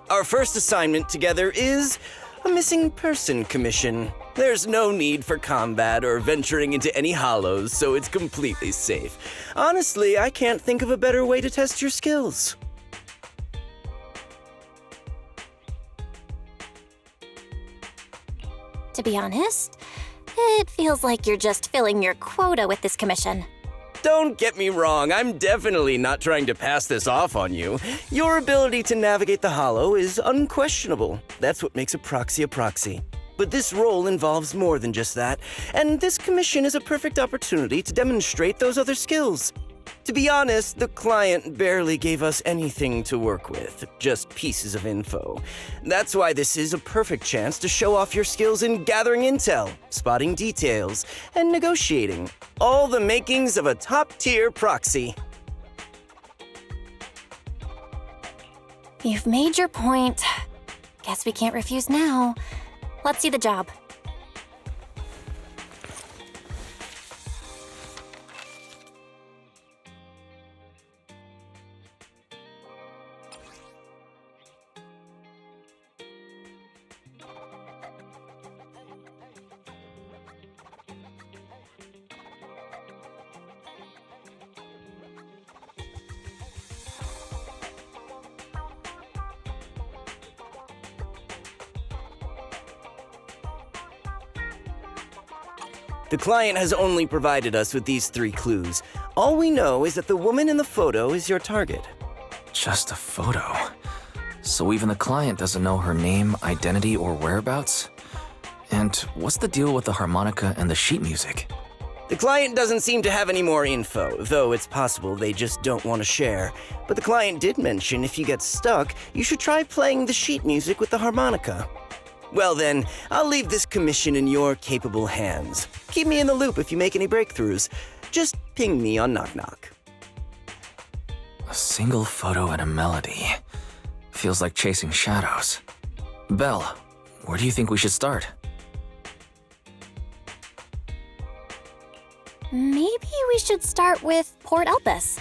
Our first assignment together is a missing person commission. There's no need for combat or venturing into any hollows, so it's completely safe. Honestly, I can't think of a better way to test your skills. To be honest, it feels like you're just filling your quota with this commission. Don't get me wrong, I'm definitely not trying to pass this off on you. Your ability to navigate the Hollow is unquestionable. That's what makes a proxy. But this role involves more than just that, and this commission is a perfect opportunity to demonstrate those other skills. To be honest, the client barely gave us anything to work with, just pieces of info. That's why this is a perfect chance to show off your skills in gathering intel, spotting details, and negotiating. All the makings of a top-tier proxy. You've made your point. Guess we can't refuse now. Let's see the job. The client has only provided us with these 3 clues. All we know is that the woman in the photo is your target. Just a photo. So even the client doesn't know her name, identity, or whereabouts? And what's the deal with the harmonica and the sheet music? The client doesn't seem to have any more info, though it's possible they just don't want to share. But the client did mention if you get stuck, you should try playing the sheet music with the harmonica. Well then, I'll leave this commission in your capable hands. Keep me in the loop if you make any breakthroughs. Just ping me on Knock Knock. A single photo and a melody. Feels like chasing shadows. Belle, where do you think we should start? Maybe we should start with Port Elpis.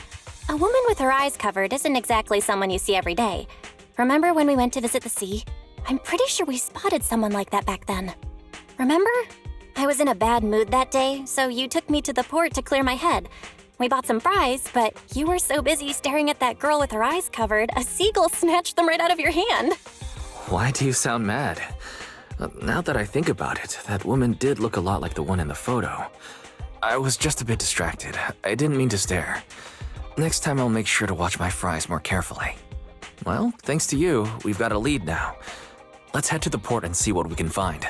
A woman with her eyes covered isn't exactly someone you see every day. Remember when we went to visit the sea? I'm pretty sure we spotted someone like that back then. Remember? I was in a bad mood that day, so you took me to the port to clear my head. We bought some fries, but you were so busy staring at that girl with her eyes covered, a seagull snatched them right out of your hand. Why do you sound mad? Now that I think about it, that woman did look a lot like the one in the photo. I was just a bit distracted. I didn't mean to stare. Next time I'll make sure to watch my fries more carefully. Well, thanks to you, we've got a lead now. Let's head to the port and see what we can find.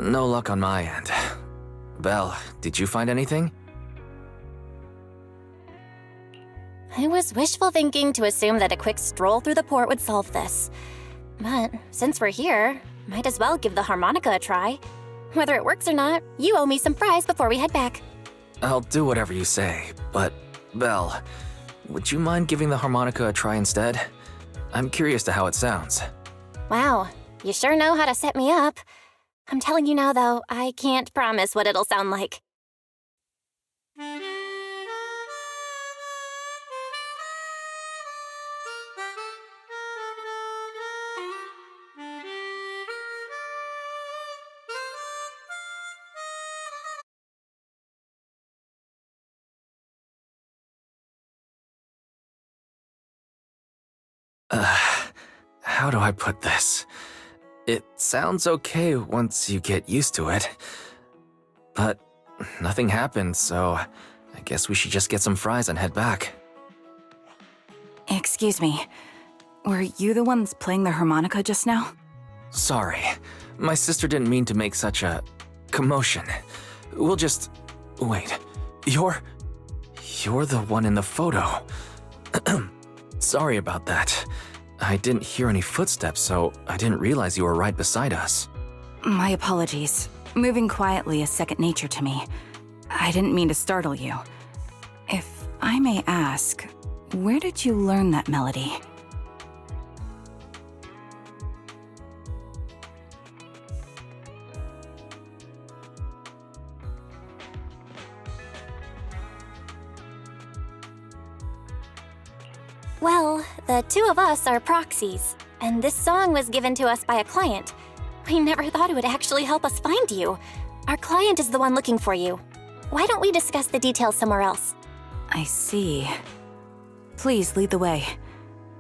No luck on my end. Belle, did you find anything? I was wishful thinking to assume that a quick stroll through the port would solve this. But since we're here, might as well give the harmonica a try. Whether it works or not, you owe me some fries before we head back. I'll do whatever you say, but Belle, would you mind giving the harmonica a try instead? I'm curious to how it sounds. Wow, you sure know how to set me up. I'm telling you now, though, I can't promise what it'll sound like. How do I put this? It sounds okay once you get used to it. But nothing happened, so I guess we should just get some fries and head back. Excuse me. Were you the ones playing the harmonica just now? Sorry. My sister didn't mean to make such a commotion. We'll just... Wait. You're the one in the photo. Sorry about that. I didn't hear any footsteps, so I didn't realize you were right beside us. My apologies. Moving quietly is second nature to me. I didn't mean to startle you. If I may ask, where did you learn that melody? Well, the two of us are proxies, and this song was given to us by a client. We never thought it would actually help us find you. Our client is the one looking for you. Why don't we discuss the details somewhere else? I see. Please lead the way.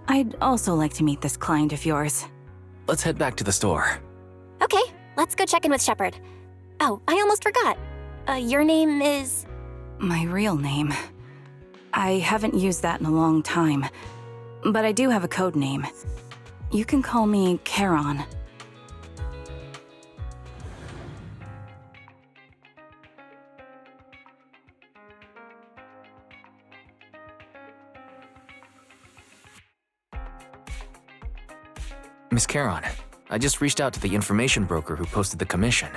I'd also like to meet this client of yours. Let's head back to the store. Okay, let's go check in with Shepard. Oh, I almost forgot. Your name is... My real name. I haven't used that in a long time, but I do have a code name. You can call me Charon. Miss Charon, I just reached out to the information broker who posted the commission.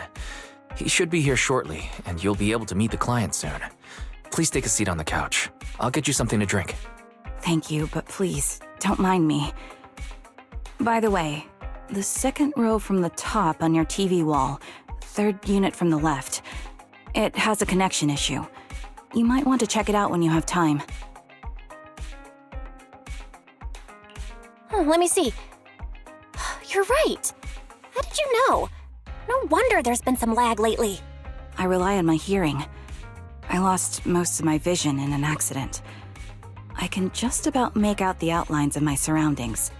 He should be here shortly, and you'll be able to meet the client soon. Please take a seat on the couch. I'll get you something to drink. Thank you, but please, don't mind me. By the way, the second row from the top on your TV wall, third unit from the left, it has a connection issue. You might want to check it out when you have time. Let me see. You're right. How did you know? No wonder there's been some lag lately. I rely on my hearing. I lost most of my vision in an accident. I can just about make out the outlines of my surroundings.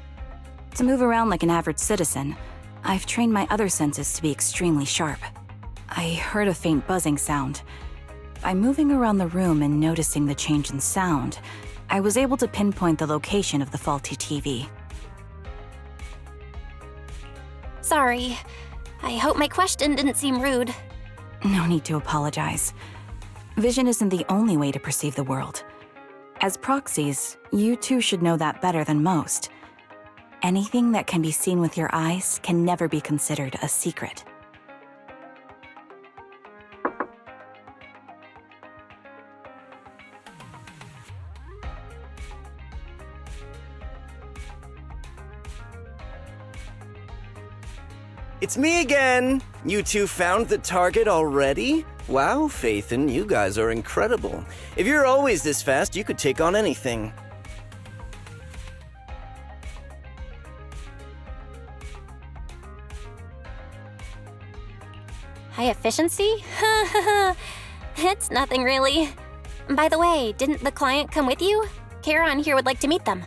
To move around like an average citizen, I've trained my other senses to be extremely sharp. I heard a faint buzzing sound. By moving around the room and noticing the change in sound, I was able to pinpoint the location of the faulty TV. Sorry. I hope my question didn't seem rude. No need to apologize. Vision isn't the only way to perceive the world. As proxies, you too should know that better than most. Anything that can be seen with your eyes can never be considered a secret. It's me again! You two found the target already? Wow, Phaethon, you guys are incredible. If you're always this fast, you could take on anything. High efficiency? It's nothing really. By the way, didn't the client come with you? Charon here would like to meet them.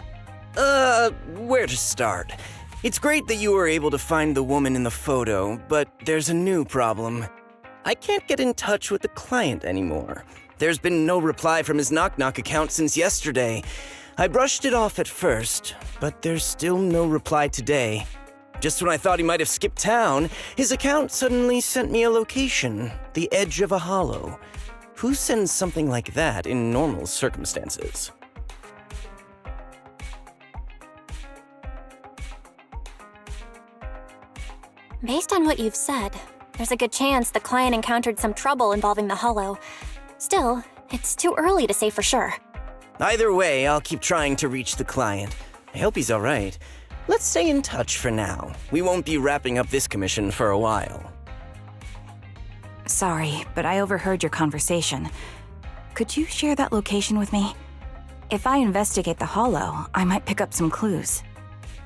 Where to start? It's great that you were able to find the woman in the photo, but there's a new problem. I can't get in touch with the client anymore. There's been no reply from his Knock Knock account since yesterday. I brushed it off at first, but there's still no reply today. Just when I thought he might have skipped town, his account suddenly sent me a location, the edge of a hollow. Who sends something like that in normal circumstances? Based on what you've said, there's a good chance the client encountered some trouble involving the hollow. Still, it's too early to say for sure. Either way, I'll keep trying to reach the client. I hope he's all right. Let's stay in touch for now. We won't be wrapping up this commission for a while. Sorry, but I overheard your conversation. Could you share that location with me? If I investigate the hollow, I might pick up some clues.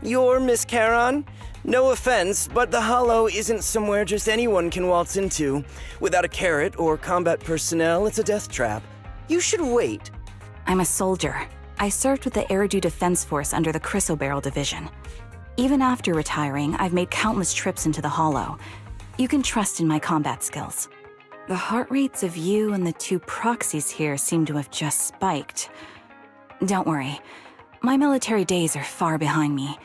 You're Miss Charon? No offense, but the hollow isn't somewhere just anyone can waltz into. Without a carrot or combat personnel, it's a death trap. You should wait. I'm a soldier. I served with the Eridu Defense Force under the Chrysoberyl Division. Even after retiring, I've made countless trips into the hollow. You can trust in my combat skills. The heart rates of you and the two proxies here seem to have just spiked. Don't worry. My military days are far behind me.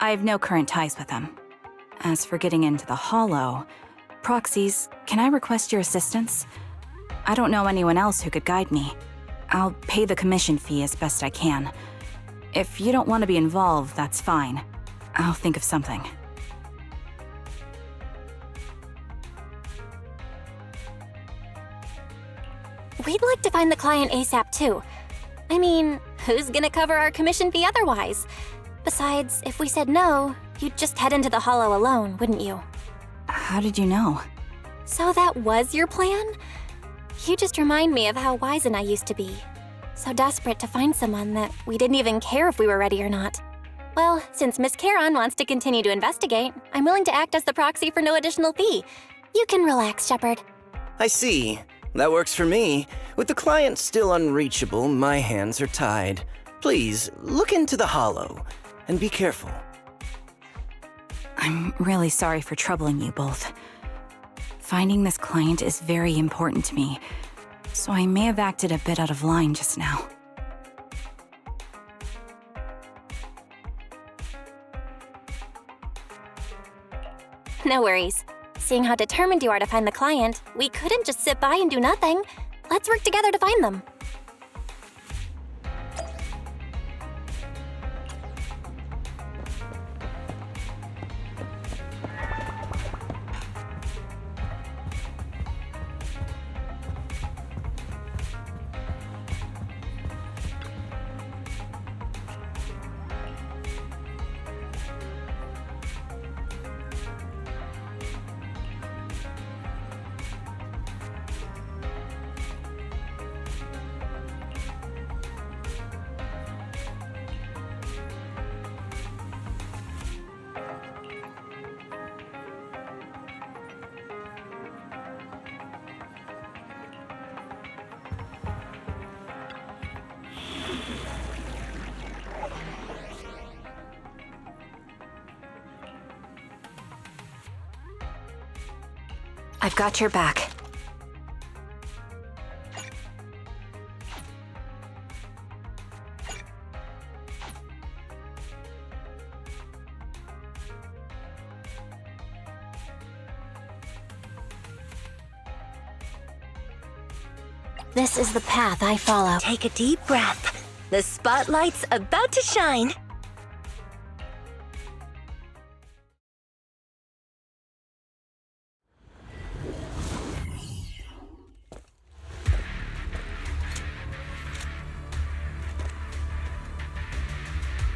I have no current ties with them. As for getting into the hollow, proxies, can I request your assistance? I don't know anyone else who could guide me. I'll pay the commission fee as best I can. If you don't want to be involved, that's fine. I'll think of something. We'd like to find the client ASAP too. I mean, who's gonna cover our commission fee otherwise? Besides, if we said no, you'd just head into the hollow alone, wouldn't you? How did you know? So that was your plan? You just remind me of how Wizen I used to be. So desperate to find someone that we didn't even care if we were ready or not. Well, since Miss Charon wants to continue to investigate, I'm willing to act as the proxy for no additional fee. You can relax, Shepard. I see. That works for me. With the client still unreachable, my hands are tied. Please, look into the hollow, and be careful. I'm really sorry for troubling you both. Finding this client is very important to me, so I may have acted a bit out of line just now. No worries. Seeing how determined you are to find the client, we couldn't just sit by and do nothing. Let's work together to find them. I've got your back. This is the path I follow. Take a deep breath. The spotlight's about to shine.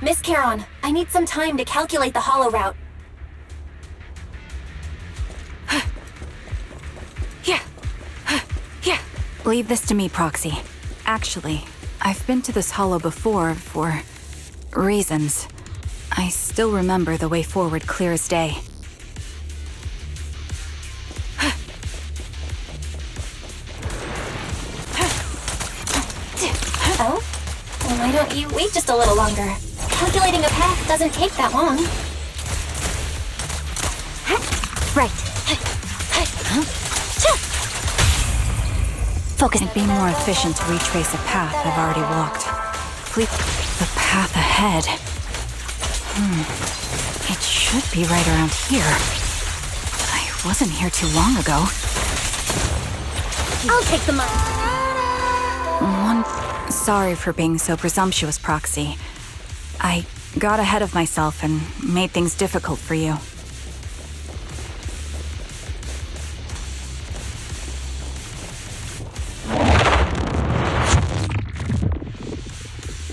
Miss Charon, I need some time to calculate the hollow route. Leave this to me, Proxy. Actually, I've been to this hollow before for reasons. I still remember the way forward clear as day. Oh? Well, why don't you wait just a little longer? Calculating a path doesn't take that long. Right. Focus. It'd be more efficient to retrace a path I've already walked. Please, the path ahead. It should be right around here. I wasn't here too long ago. I'll take the money. Sorry for being so presumptuous, Proxy. I got ahead of myself and made things difficult for you.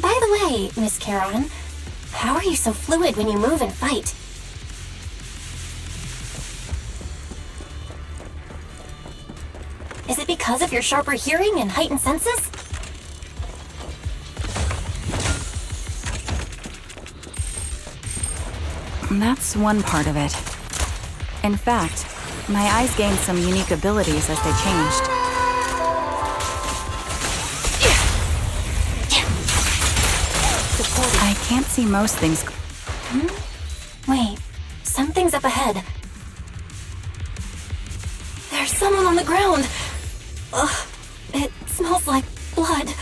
By the way, Miss Charon, how are you so fluid when you move and fight? Is it because of your sharper hearing and heightened senses? That's one part of it. In fact, my eyes gained some unique abilities as they changed. I can't see most things. Wait, something's up ahead. There's someone on the ground. Ugh, it smells like blood.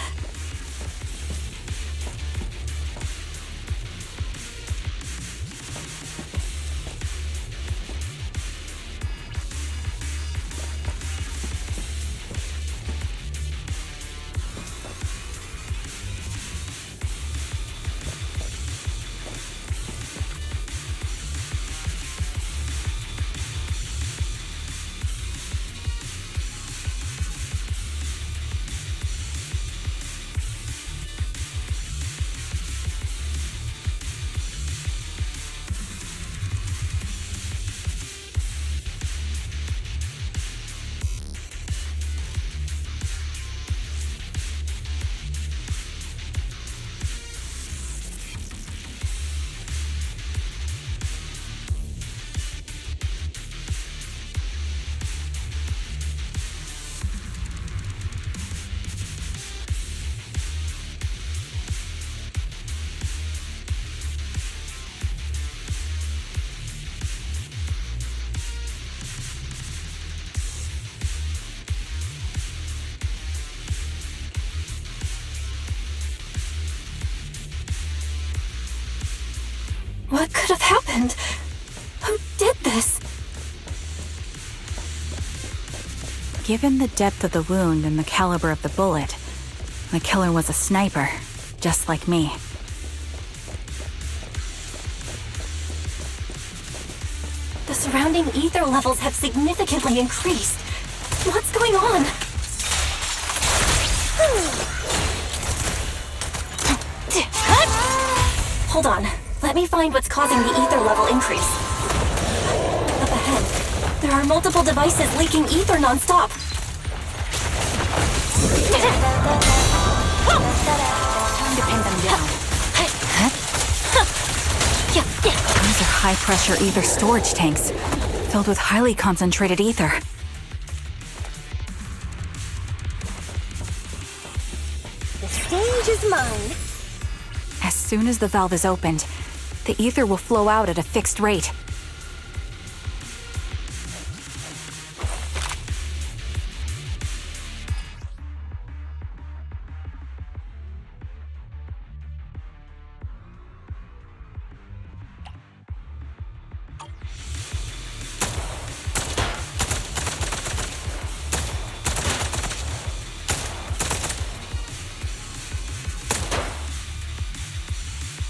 What could have happened? Who did this? Given the depth of the wound and the caliber of the bullet, the killer was a sniper, just like me. The surrounding ether levels have significantly increased. What's going on? Hold on. Let me find what's causing the ether level increase. Up ahead, there are multiple devices leaking ether non-stop. Time to pin them down. These are high-pressure ether storage tanks, filled with highly concentrated ether. The stage is mine. As soon as the valve is opened, the ether will flow out at a fixed rate.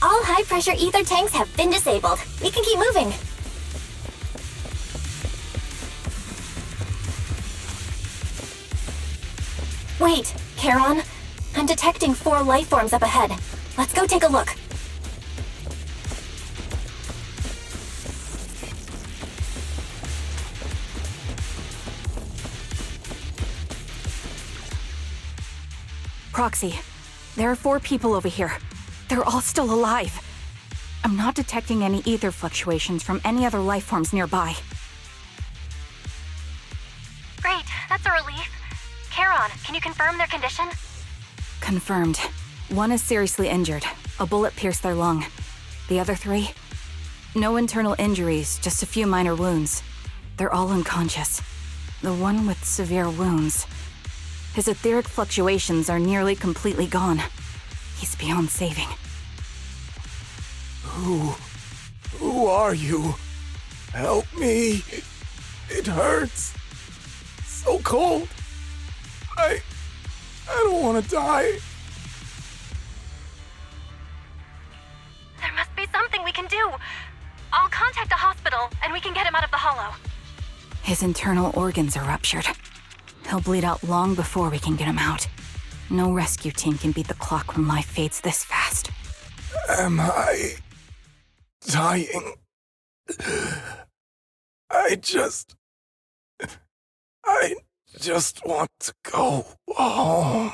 All high-pressure ether tanks have been disabled. We can keep moving. Wait, Charon. I'm detecting 4 life forms up ahead. Let's go take a look. Proxy, there are 4 people over here. They're all still alive. I'm not detecting any ether fluctuations from any other life forms nearby. Great, that's a relief. Charon, can you confirm their condition? Confirmed. 1 is seriously injured. A bullet pierced their lung. The other 3? No internal injuries, just a few minor wounds. They're all unconscious. The one with severe wounds. His etheric fluctuations are nearly completely gone. He's beyond saving. Who are you? Help me. It hurts. So cold. I don't want to die. There must be something we can do. I'll contact a hospital, and we can get him out of the hollow. His internal organs are ruptured. He'll bleed out long before we can get him out. No rescue team can beat the clock when life fades this fast. Am I dying? I just want to go home.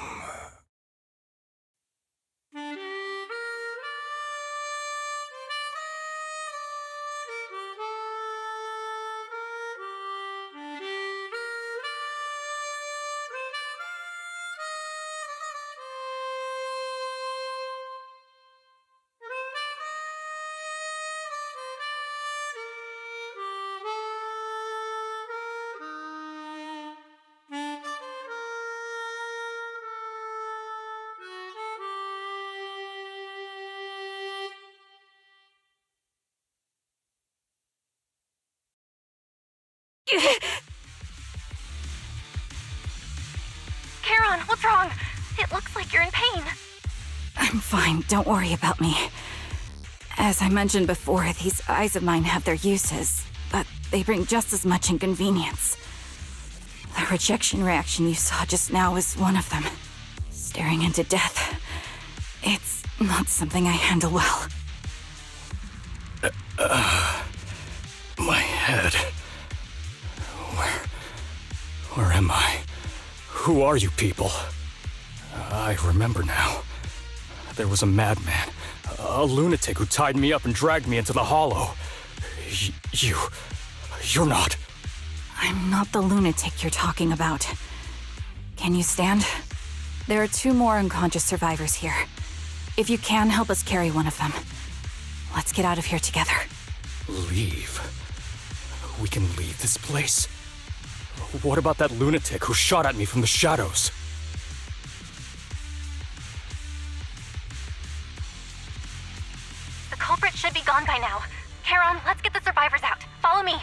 Charon, what's wrong? It looks like you're in pain. I'm fine, don't worry about me. As I mentioned before, these eyes of mine have their uses, but they bring just as much inconvenience. The rejection reaction you saw just now was one of them. Staring into death. It's not something I handle well. My head. Where am I? Who are you people? I remember now. There was a madman, a lunatic who tied me up and dragged me into the hollow. You're not. I'm not the lunatic you're talking about. Can you stand? There are 2 more unconscious survivors here. If you can, help us carry one of them. Let's get out of here together. Leave? We can leave this place? What about that lunatic who shot at me from the shadows? The culprit should be gone by now. Charon, let's get the survivors out. Follow me.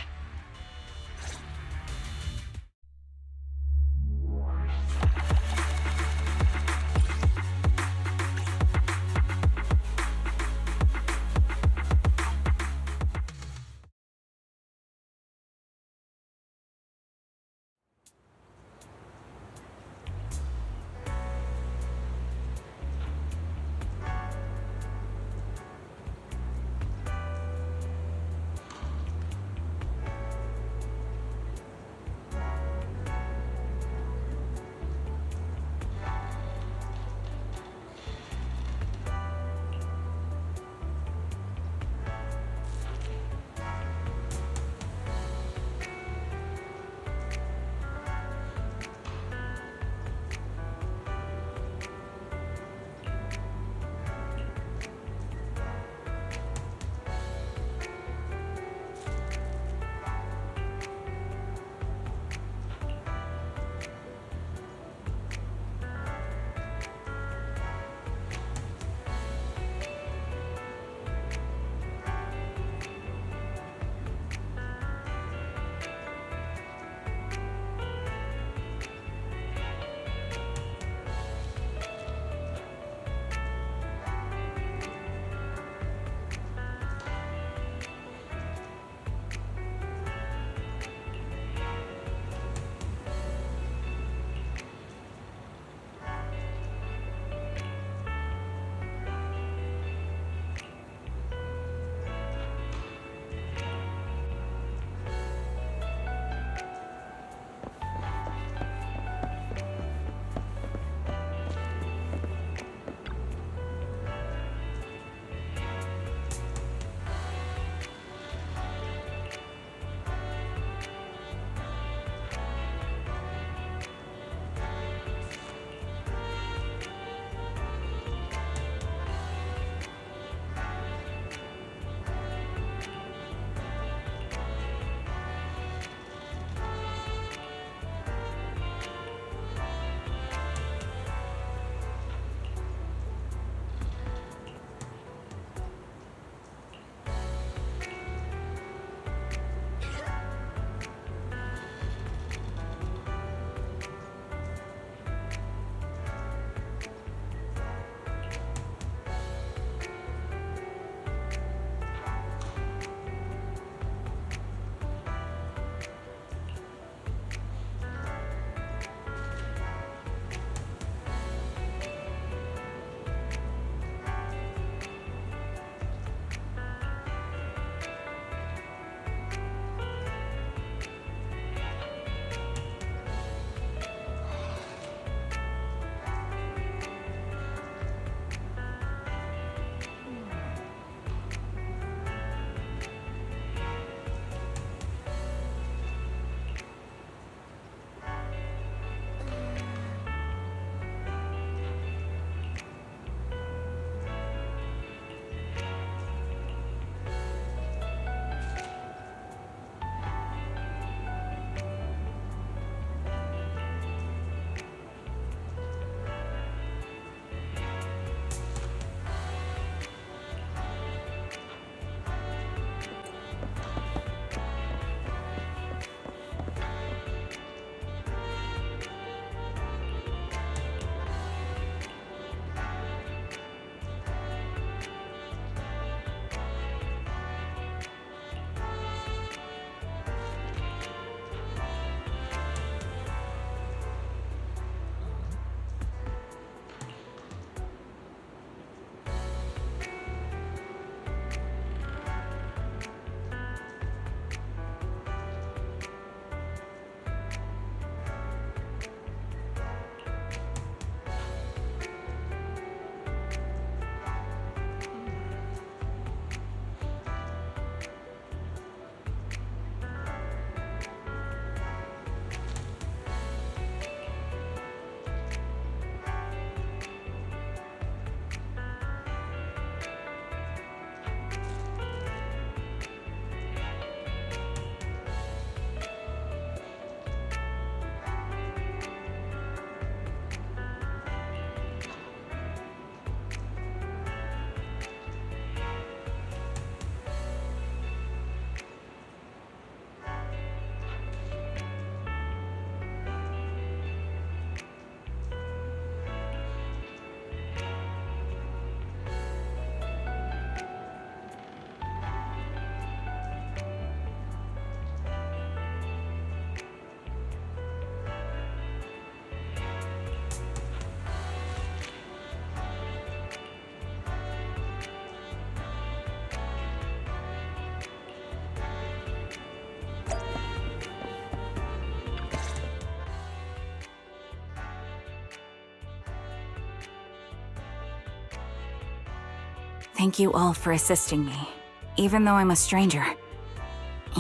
Thank you all for assisting me, even though I'm a stranger.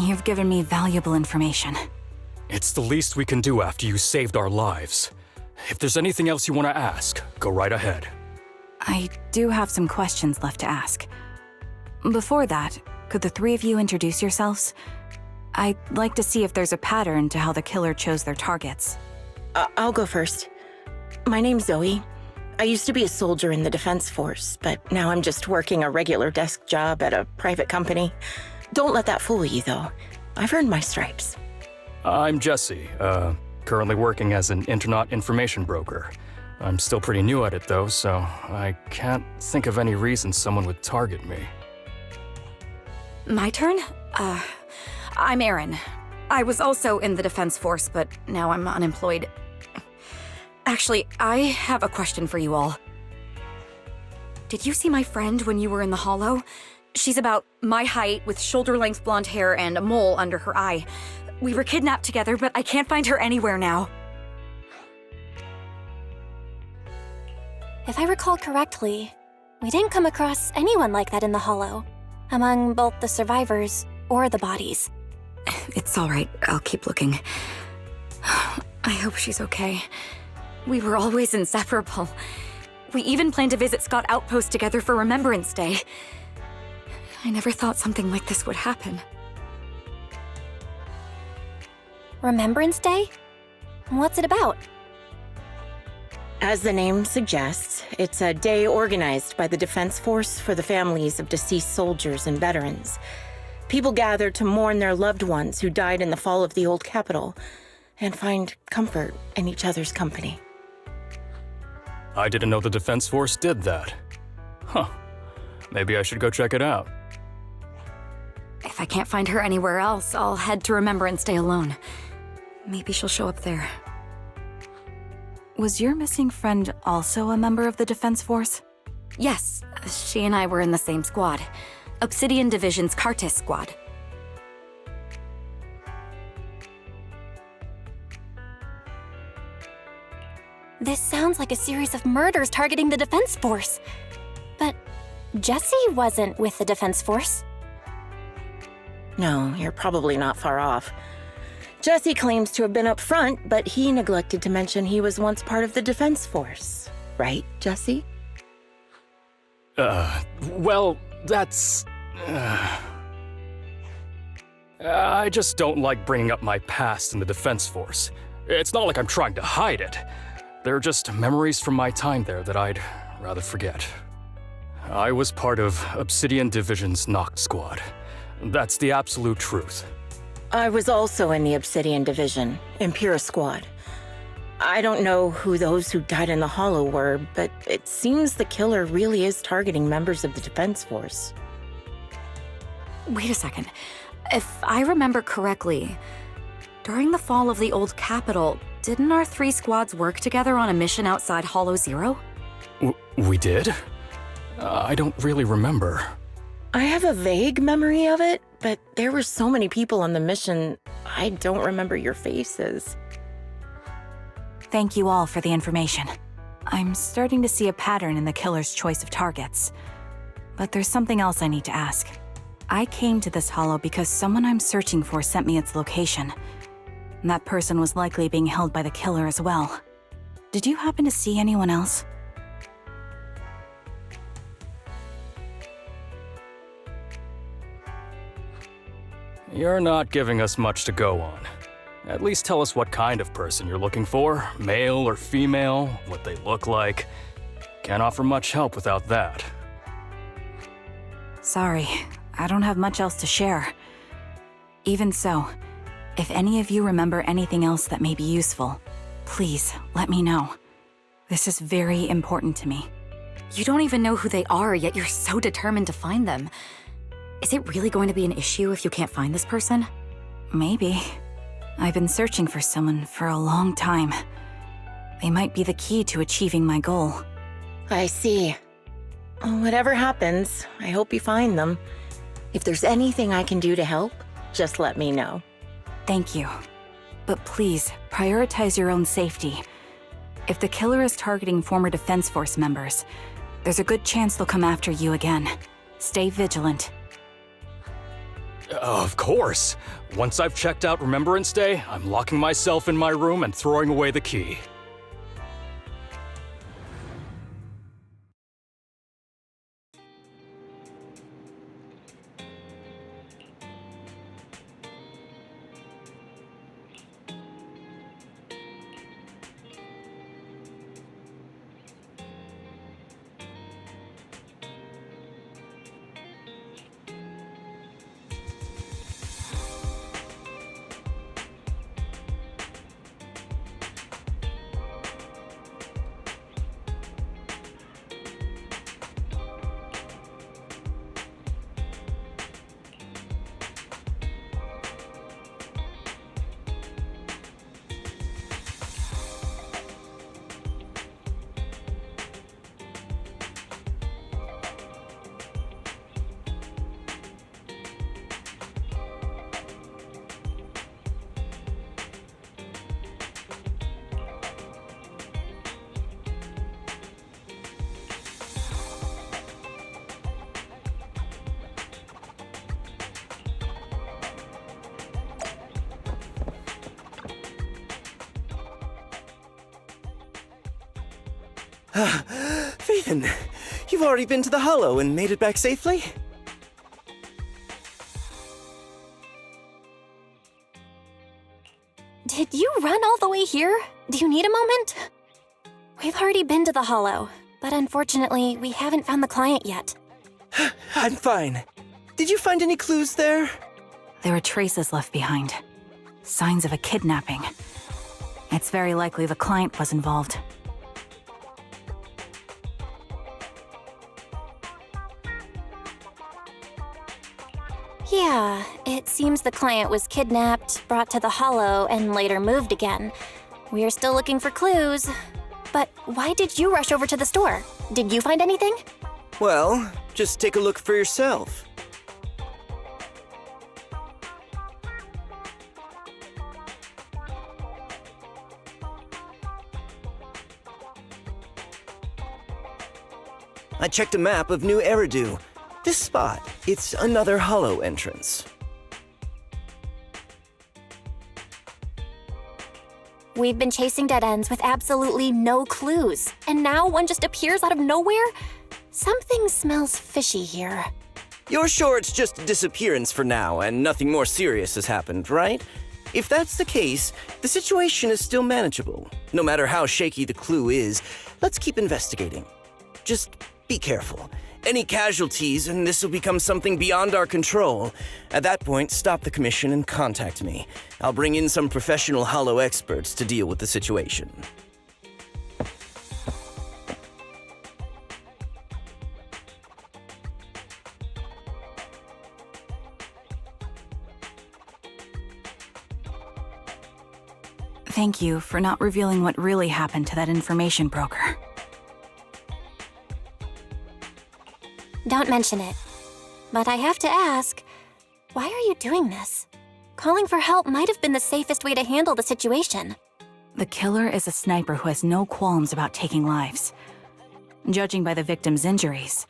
You've given me valuable information. It's the least we can do after you saved our lives. If there's anything else you want to ask, go right ahead. I do have some questions left to ask. Before that, could the three of you introduce yourselves? I'd like to see if there's a pattern to how the killer chose their targets. I'll go first. My name's Zoe. I used to be a soldier in the Defense Force, but now I'm just working a regular desk job at a private company. Don't let that fool you, though. I've earned my stripes. I'm Jesse, currently working as an Internaut information broker. I'm still pretty new at it though, so I can't think of any reason someone would target me. My turn? I'm Erin. I was also in the Defense Force, but now I'm unemployed. Actually, I have a question for you all. Did you see my friend when you were in the Hollow? She's about my height, with shoulder-length blonde hair and a mole under her eye. We were kidnapped together, but I can't find her anywhere now. If I recall correctly, we didn't come across anyone like that in the Hollow, among both the survivors or the bodies. It's all right. I'll keep looking. I hope she's okay. We were always inseparable. We even planned to visit Scott Outpost together for Remembrance Day. I never thought something like this would happen. Remembrance Day? What's it about? As the name suggests, it's a day organized by the Defense Force for the families of deceased soldiers and veterans. People gather to mourn their loved ones who died in the fall of the old capital and find comfort in each other's company. I didn't know the Defense Force did that. Huh. Maybe I should go check it out. If I can't find her anywhere else, I'll head to Remembrance Day alone. Maybe she'll show up there. Was your missing friend also a member of the Defense Force? Yes, she and I were in the same squad. Obsidian Division's Kartis squad. This sounds like a series of murders targeting the Defense Force. But Jesse wasn't with the Defense Force. No, you're probably not far off. Jesse claims to have been up front, but he neglected to mention he was once part of the Defense Force. Right, Jesse? Well, that's... I just don't like bringing up my past in the Defense Force. It's not like I'm trying to hide it. They're just memories from my time there that I'd rather forget. I was part of Obsidian Division's Noct Squad. That's the absolute truth. I was also in the Obsidian Division, Impera Squad. I don't know who those who died in the Hollow were, but it seems the killer really is targeting members of the Defense Force. Wait a second. If I remember correctly, during the fall of the old capital, didn't our three squads work together on a mission outside Hollow Zero? We did? I don't really remember. I have a vague memory of it, but there were so many people on the mission, I don't remember your faces. Thank you all for the information. I'm starting to see a pattern in the killer's choice of targets. But there's something else I need to ask. I came to this hollow because someone I'm searching for sent me its location. And that person was likely being held by the killer as well. Did you happen to see anyone else? You're not giving us much to go on. At least tell us what kind of person you're looking for, male or female, what they look like. Can't offer much help without that. Sorry, I don't have much else to share. Even so, if any of you remember anything else that may be useful, please let me know. This is very important to me. You don't even know who they are, yet you're so determined to find them. Is it really going to be an issue if you can't find this person? Maybe. I've been searching for someone for a long time. They might be the key to achieving my goal. I see. Whatever happens, I hope you find them. If there's anything I can do to help, just let me know. Thank you. But please, prioritize your own safety. If the killer is targeting former Defense Force members, There's a good chance they'll come after you again. Stay vigilant. Of course. Once I've checked out Remembrance Day, I'm locking myself in my room and throwing away the key. Phaethon, you've already been to the Hollow and made it back safely? Did you run all the way here? Do you need a moment? We've already been to the Hollow, but unfortunately, we haven't found the client yet. I'm fine. Did you find any clues there? There were traces left behind. Signs of a kidnapping. It's very likely the client was involved. Yeah, it seems the client was kidnapped, brought to the Hollow, and later moved again. We're still looking for clues. But why did you rush over to the store? Did you find anything? Well, just take a look for yourself. I checked a map of New Eridu. This spot, it's another Hollow entrance. We've been chasing dead ends with absolutely no clues, and now one just appears out of nowhere? Something smells fishy here. You're sure it's just a disappearance for now and nothing more serious has happened, right? If that's the case, the situation is still manageable. No matter how shaky the clue is, let's keep investigating. Just be careful. Any casualties, and this will become something beyond our control. At that point, stop the commission and contact me. I'll bring in some professional Hollow experts to deal with the situation. Thank you for not revealing what really happened to that information broker. Don't mention it. But I have to ask, why are you doing this? Calling for help might have been the safest way to handle the situation. The killer is a sniper who has no qualms about taking lives. Judging by the victim's injuries,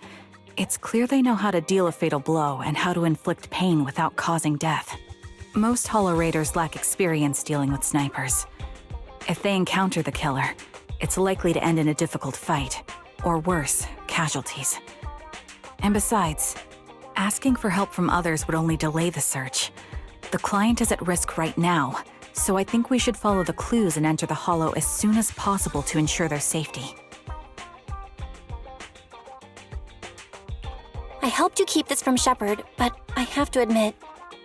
it's clear they know how to deal a fatal blow and how to inflict pain without causing death. Most Hollow Raiders lack experience dealing with snipers. If they encounter the killer, it's likely to end in a difficult fight, or worse, casualties. And besides, asking for help from others would only delay the search. The client is at risk right now, so I think we should follow the clues and enter the Hollow as soon as possible to ensure their safety. I helped you keep this from Shepard, but I have to admit,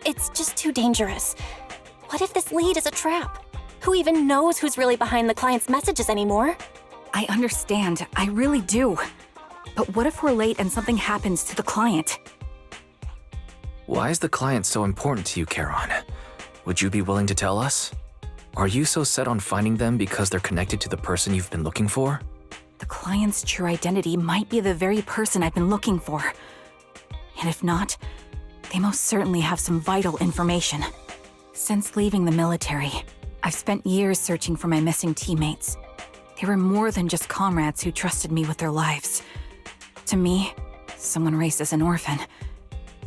it's just too dangerous. What if this lead is a trap? Who even knows who's really behind the client's messages anymore? I understand, I really do. But what if we're late and something happens to the client? Why is the client so important to you, Charon? Would you be willing to tell us? Are you so set on finding them because they're connected to the person you've been looking for? The client's true identity might be the very person I've been looking for. And if not, they most certainly have some vital information. Since leaving the military, I've spent years searching for my missing teammates. They were more than just comrades who trusted me with their lives. To me, someone raised as an orphan,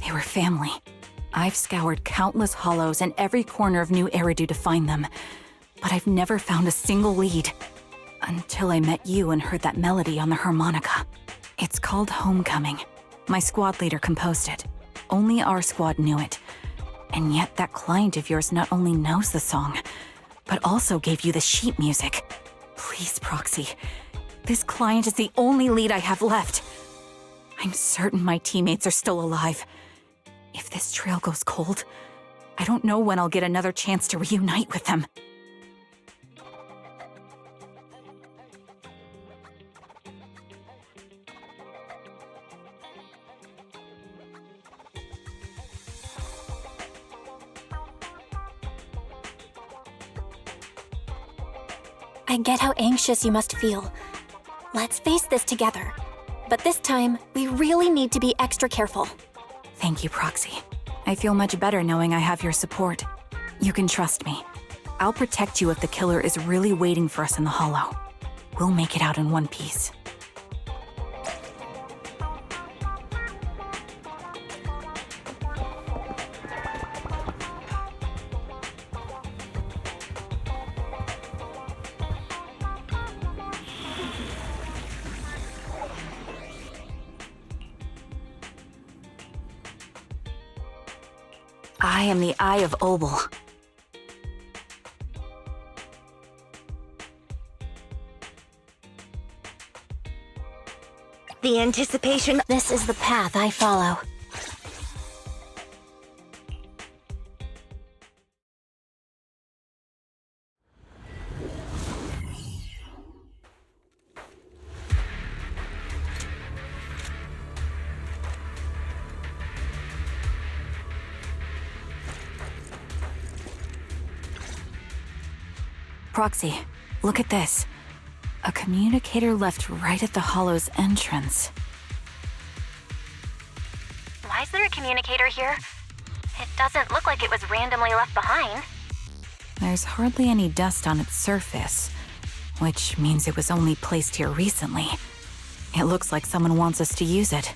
they were family. I've scoured countless hollows and every corner of New Eridu to find them, but I've never found a single lead. Until I met you and heard that melody on the harmonica. It's called Homecoming. My squad leader composed it. Only our squad knew it. And yet that client of yours not only knows the song, but also gave you the sheet music. Please, Proxy. This client is the only lead I have left. I'm certain my teammates are still alive. If this trail goes cold, I don't know when I'll get another chance to reunite with them. I get how anxious you must feel. Let's face this together. But this time, we really need to be extra careful. Thank you, Proxy. I feel much better knowing I have your support. You can trust me. I'll protect you if the killer is really waiting for us in the Hollow. We'll make it out in one piece. I am the Eye of Obel. The anticipation. This is the path I follow. Proxy, look at this. A communicator left right at the Hollow's entrance. Why is there a communicator here? It doesn't look like it was randomly left behind. There's hardly any dust on its surface, which means it was only placed here recently. It looks like someone wants us to use it.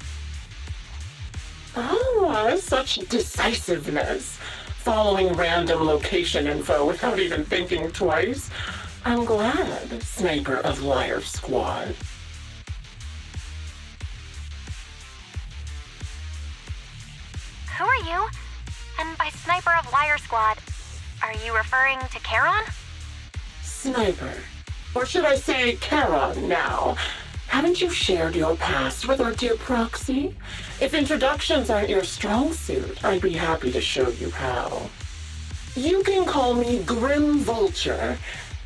Oh, such decisiveness. Following random location info without even thinking twice. I'm glad, Sniper of Liar Squad. Who are you? And by Sniper of Liar Squad, are you referring to Charon? Sniper. Or should I say Charon now? Haven't you shared your past with our dear Proxy? If introductions aren't your strong suit, I'd be happy to show you how. You can call me Grim Vulture,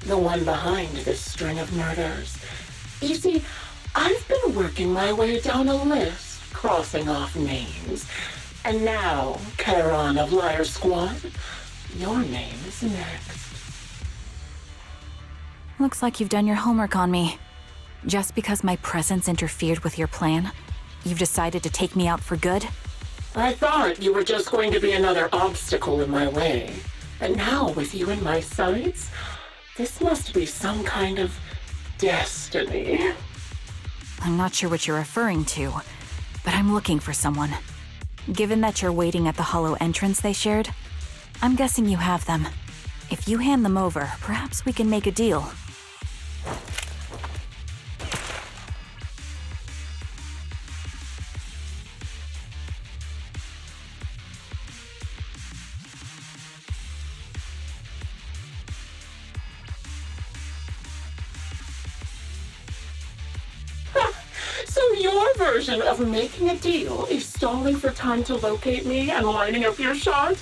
the one behind this string of murders. You see, I've been working my way down a list, crossing off names. And now, Charon of Liar Squad, your name is next. Looks like you've done your homework on me. Just because my presence interfered with your plan, you've decided to take me out for good? I thought you were just going to be another obstacle in my way. And now, with you in my sights, this must be some kind of destiny. I'm not sure what you're referring to, but I'm looking for someone. Given that you're waiting at the Hollow entrance they shared, I'm guessing you have them. If you hand them over, perhaps we can make a deal. So your version of making a deal is stalling for time to locate me and lining up your shot?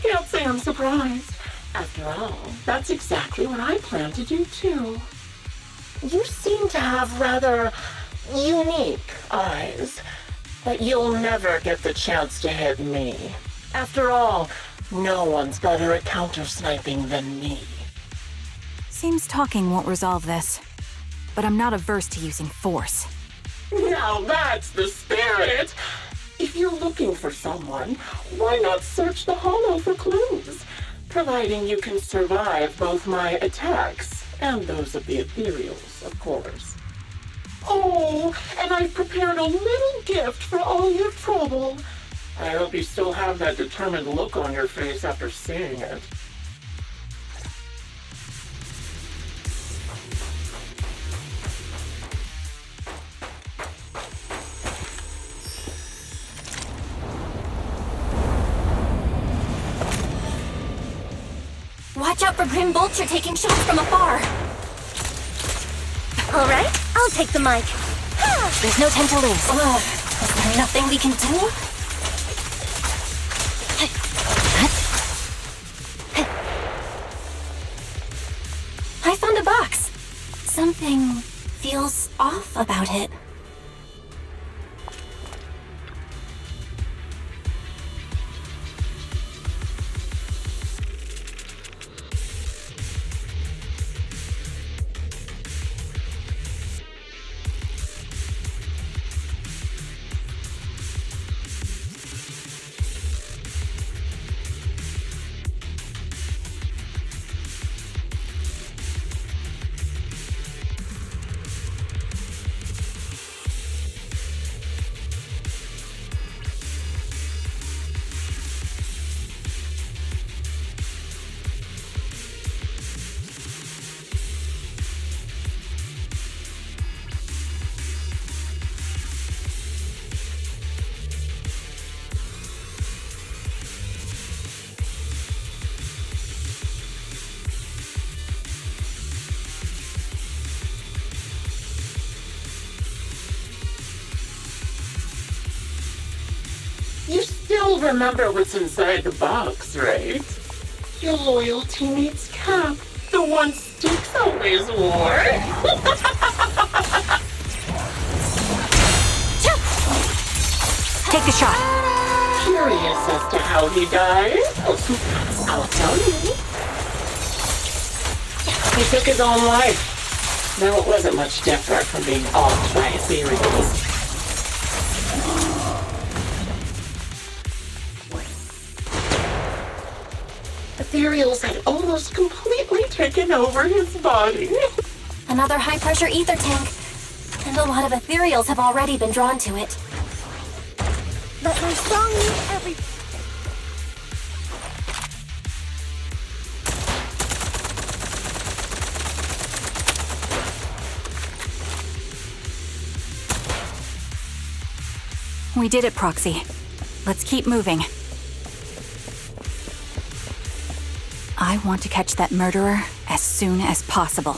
Can't say I'm surprised. After all, that's exactly what I plan to do too. You seem to have rather unique eyes, but you'll never get the chance to hit me. After all, no one's better at counter-sniping than me. Seems talking won't resolve this, but I'm not averse to using force. Now that's the spirit! If you're looking for someone, why not search the Hollow for clues? Providing you can survive both my attacks and those of the Ethereals, of course. Oh, and I've prepared a little gift for all your trouble. I hope you still have that determined look on your face after seeing it. Watch out for Grim Vulture taking shots from afar. All right, I'll take the mic. There's no time to lose. Is there nothing we can do? I found a box. Something feels off about it. You still remember what's inside the box, right? Your loyal teammate's cap, the one Styx always wore. Take the shot. Curious as to how he died? I'll tell you. He took his own life. Now it wasn't much different from being owned by Ethereals. Ethereals had almost completely taken over his body. Another high-pressure ether tank. And a lot of ethereals have already been drawn to it. But my song needs every... We did it, Proxy. Let's keep moving. I want to catch that murderer as soon as possible.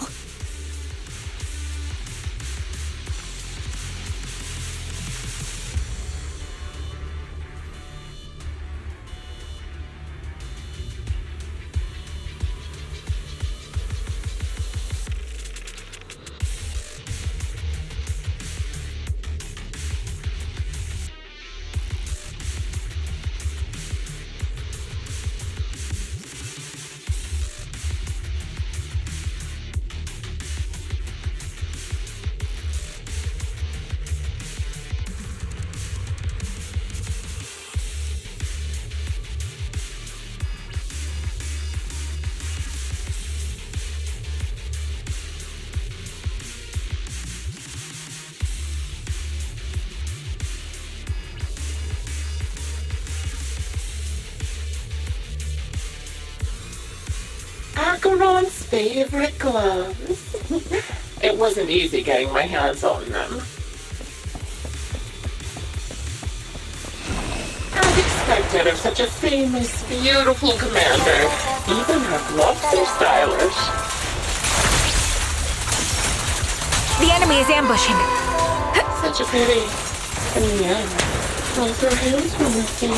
Acheron's favorite gloves. It wasn't easy getting my hands on them. As expected of such a famous, beautiful commander, even her gloves are stylish. The enemy is ambushing. Such a pity. In the end, both her hands were missing.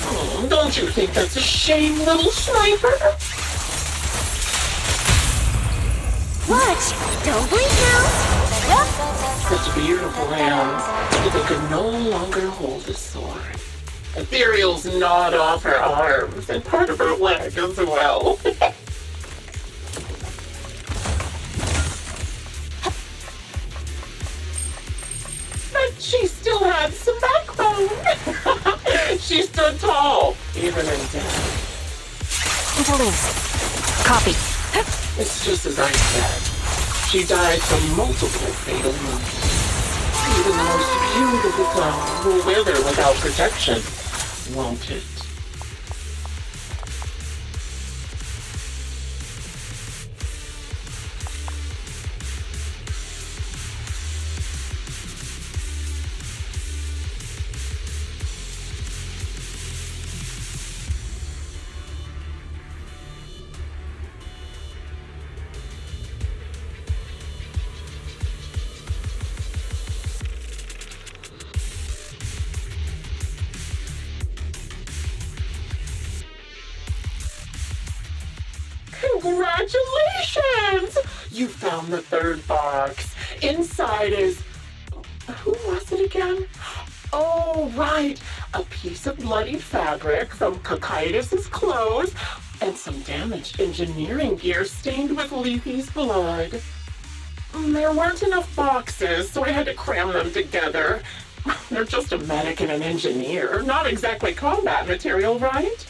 Oh, don't you think that's a shame, little sniper? Watch! Don't blink now! Such beautiful hands, but they could no longer hold a sword. Ethereals gnawed off her arms and part of her leg as well. But she still had some backbone. She stood tall, even in death. To lose. Copy. It's just as I said. She died from multiple fatal wounds. Even the most beautiful flower will wither without protection, won't it? Congratulations! You found the third box. Inside is... Who was it again? Oh, right. A piece of bloodied fabric from Cocytus's clothes and some damaged engineering gear stained with Leafy's blood. There weren't enough boxes, so I had to cram them together. They're just a medic and an engineer, not exactly combat material, right?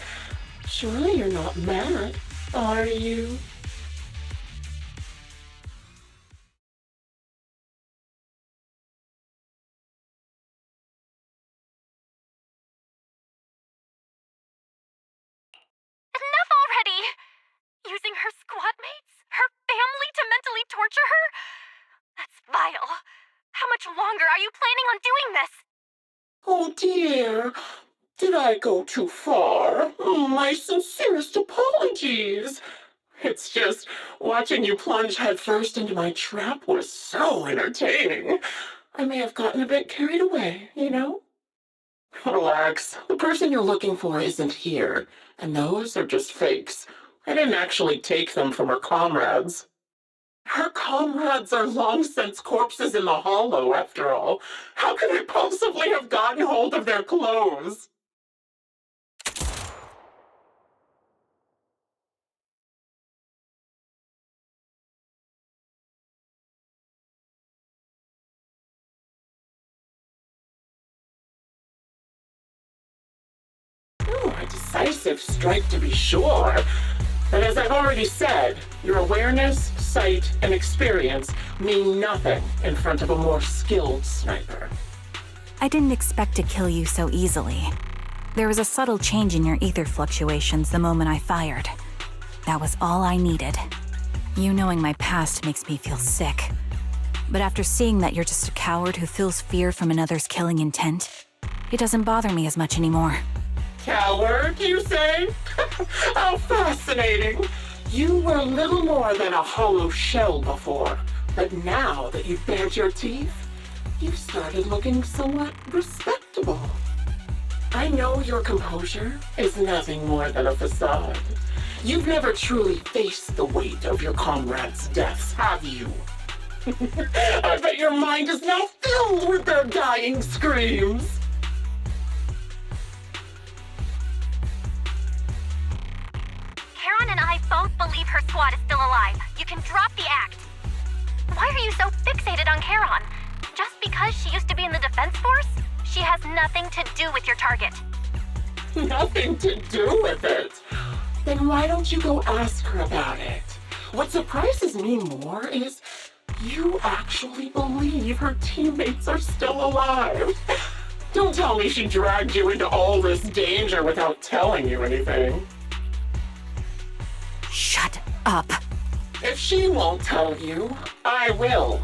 Surely you're not mad, are you? Enough already! Using her squad mates? Her family to mentally torture her? That's vile. How much longer are you planning on doing this? Oh dear, did I go too far? My sincerest apologies. It's just, watching you plunge headfirst into my trap was so entertaining. I may have gotten a bit carried away, you know? Relax, the person you're looking for isn't here, and those are just fakes. I didn't actually take them from her comrades. Her comrades are long since corpses in the hollow, after all. How could I possibly have gotten hold of their clothes? A decisive strike to be sure. But as I've already said, your awareness, sight, and experience mean nothing in front of a more skilled sniper. I didn't expect to kill you so easily. There was a subtle change in your ether fluctuations the moment I fired. That was all I needed. You knowing my past makes me feel sick. But after seeing that you're just a coward who feels fear from another's killing intent, it doesn't bother me as much anymore. Coward, you say? How fascinating! You were little more than a hollow shell before, but now that you've bared your teeth, you've started looking somewhat respectable. I know your composure is nothing more than a facade. You've never truly faced the weight of your comrades' deaths, have you? I bet your mind is now filled with their dying screams. Charon and I both believe her squad is still alive. You can drop the act. Why are you so fixated on Charon? Just because she used to be in the defense force? She has nothing to do with your target. Nothing to do with it? Then why don't you go ask her about it? What surprises me more is you actually believe her teammates are still alive. Don't tell me she dragged you into all this danger without telling you anything. Shut up. If she won't tell you, I will.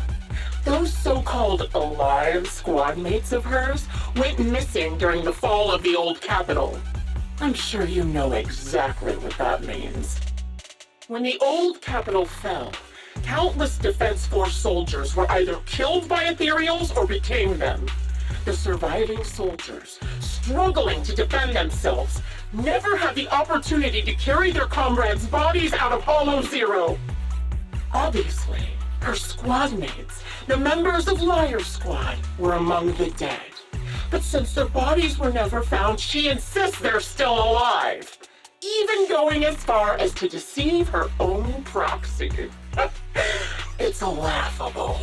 Those so-called alive squad mates of hers went missing during the fall of the old capital. I'm sure you know exactly what that means. When the old capital fell, countless Defense Force soldiers were either killed by Ethereals or became them. The surviving soldiers, struggling to defend themselves, never had the opportunity to carry their comrades' bodies out of Hollow Zero. Obviously, her squad mates, the members of Liar Squad, were among the dead. But since their bodies were never found, she insists they're still alive, even going as far as to deceive her own proxy. It's laughable.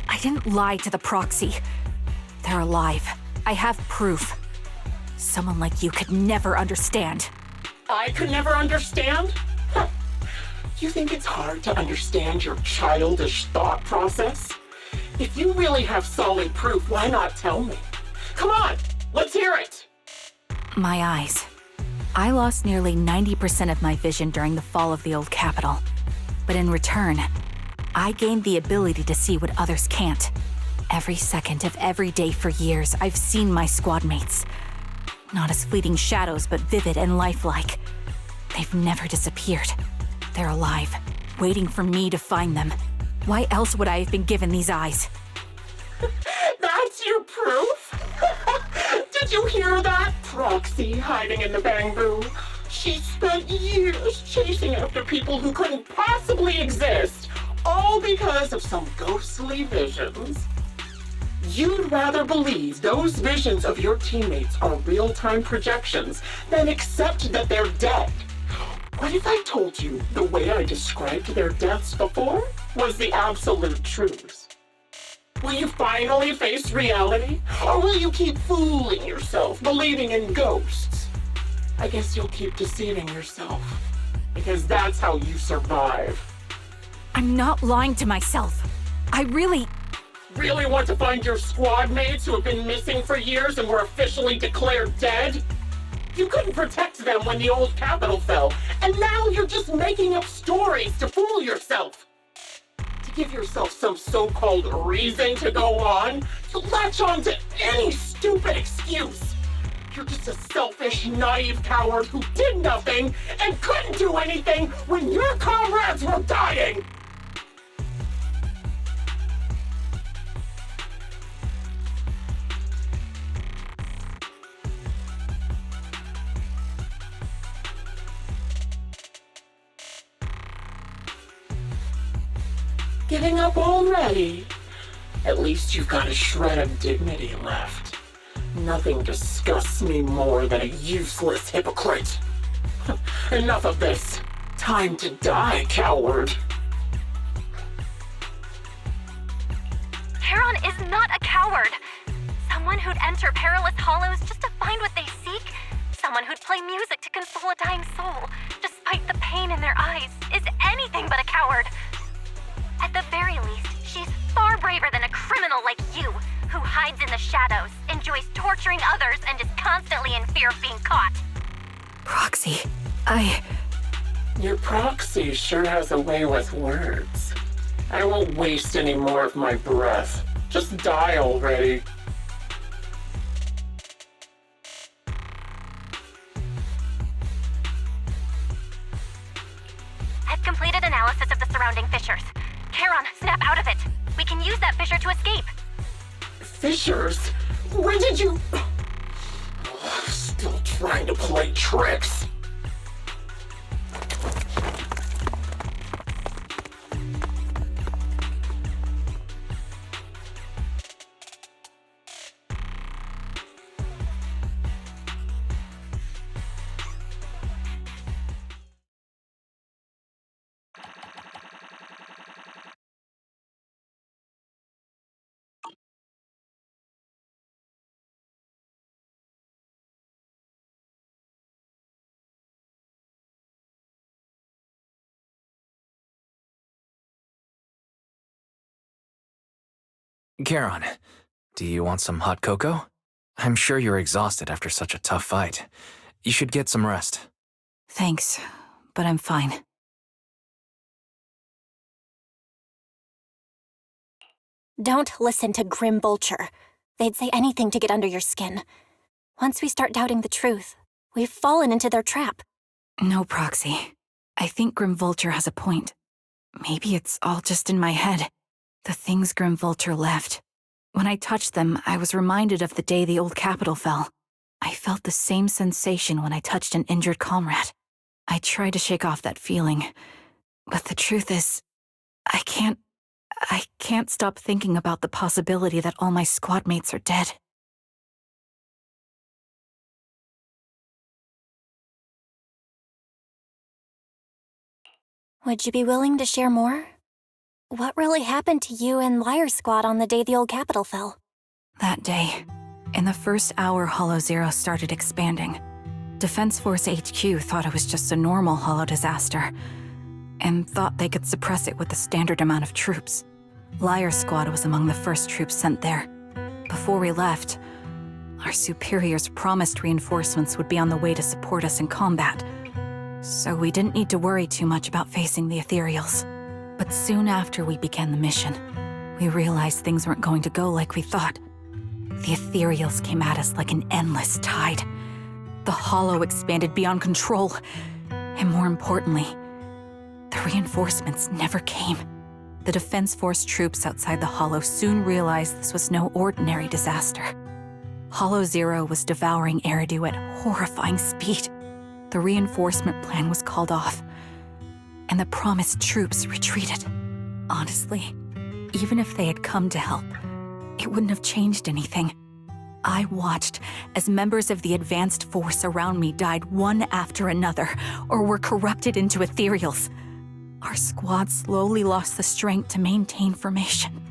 I didn't lie to the proxy. They're alive. I have proof. Someone like you could never understand. I could never understand? You think it's hard to understand your childish thought process? If you really have solid proof, why not tell me? Come on, let's hear it! My eyes. I lost nearly 90% of my vision during the fall of the old capital. But in return, I gained the ability to see what others can't. Every second of every day for years, I've seen my squad mates. Not as fleeting shadows, but vivid and lifelike. They've never disappeared. They're alive, waiting for me to find them. Why else would I have been given these eyes? That's your proof? Did you hear that? Proxy hiding in the bamboo. She spent years chasing after people who couldn't possibly exist, all because of some ghostly visions. You'd rather believe those visions of your teammates are real-time projections than accept that they're dead. What if I told you the way I described their deaths before was the absolute truth? Will you finally face reality? Or will you keep fooling yourself, believing in ghosts? I guess you'll keep deceiving yourself, because that's how you survive. I'm not lying to myself. I really want to find your squad mates who have been missing for years and were officially declared dead? You couldn't protect them when the old capital fell, and now you're just making up stories to fool yourself. To give yourself some so-called reason to go on, to latch on to any stupid excuse. You're just a selfish, naive coward who did nothing and couldn't do anything when your comrades were dying! Giving up already? At least you've got a shred of dignity left. Nothing disgusts me more than a useless hypocrite. Enough of this. Time to die, coward. Charon is not a coward. Someone who'd enter perilous hollows just to find what they seek. Someone who'd play music to console a dying soul, despite the pain in their eyes, is anything but a coward. At the very least, she's far braver than a criminal like you, who hides in the shadows, enjoys torturing others, and is constantly in fear of being caught. Proxy, Your proxy sure has a way with words. I won't waste any more of my breath. Just die already. I've completed analysis of the surrounding fissures. Charon, snap out of it. We can use that fissure to escape. Fissures? When did you... Still trying to play tricks. Charon, do you want some hot cocoa? I'm sure you're exhausted after such a tough fight. You should get some rest. thanks, but I'm fine. Don't listen to Grim Vulture. They'd say anything to get under your skin. Once we start doubting the truth, we've fallen into their trap. No, Proxy. I think Grim Vulture has a point. Maybe it's all just in my head. The things Grim Vulture left. When I touched them, I was reminded of the day the old capital fell. I felt the same sensation when I touched an injured comrade. I tried to shake off that feeling, but the truth is, I can't stop thinking about the possibility that all my squad mates are dead. Would you be willing to share more? What really happened to you and Liar Squad on the day the old capital fell? That day, in the first hour Hollow Zero started expanding, Defense Force HQ thought it was just a normal Hollow disaster, and thought they could suppress it with the standard amount of troops. Liar Squad was among the first troops sent there. Before we left, our superiors promised reinforcements would be on the way to support us in combat, so we didn't need to worry too much about facing the Ethereals. But soon after we began the mission, we realized things weren't going to go like we thought. The Ethereals came at us like an endless tide. The Hollow expanded beyond control, and more importantly, the reinforcements never came. The Defense Force troops outside the Hollow soon realized this was no ordinary disaster. Hollow Zero was devouring Eridu at horrifying speed. The reinforcement plan was called off, and the promised troops retreated. Honestly, even if they had come to help, it wouldn't have changed anything. I watched as members of the advanced force around me died one after another, or were corrupted into Ethereals. Our squad slowly lost the strength to maintain formation.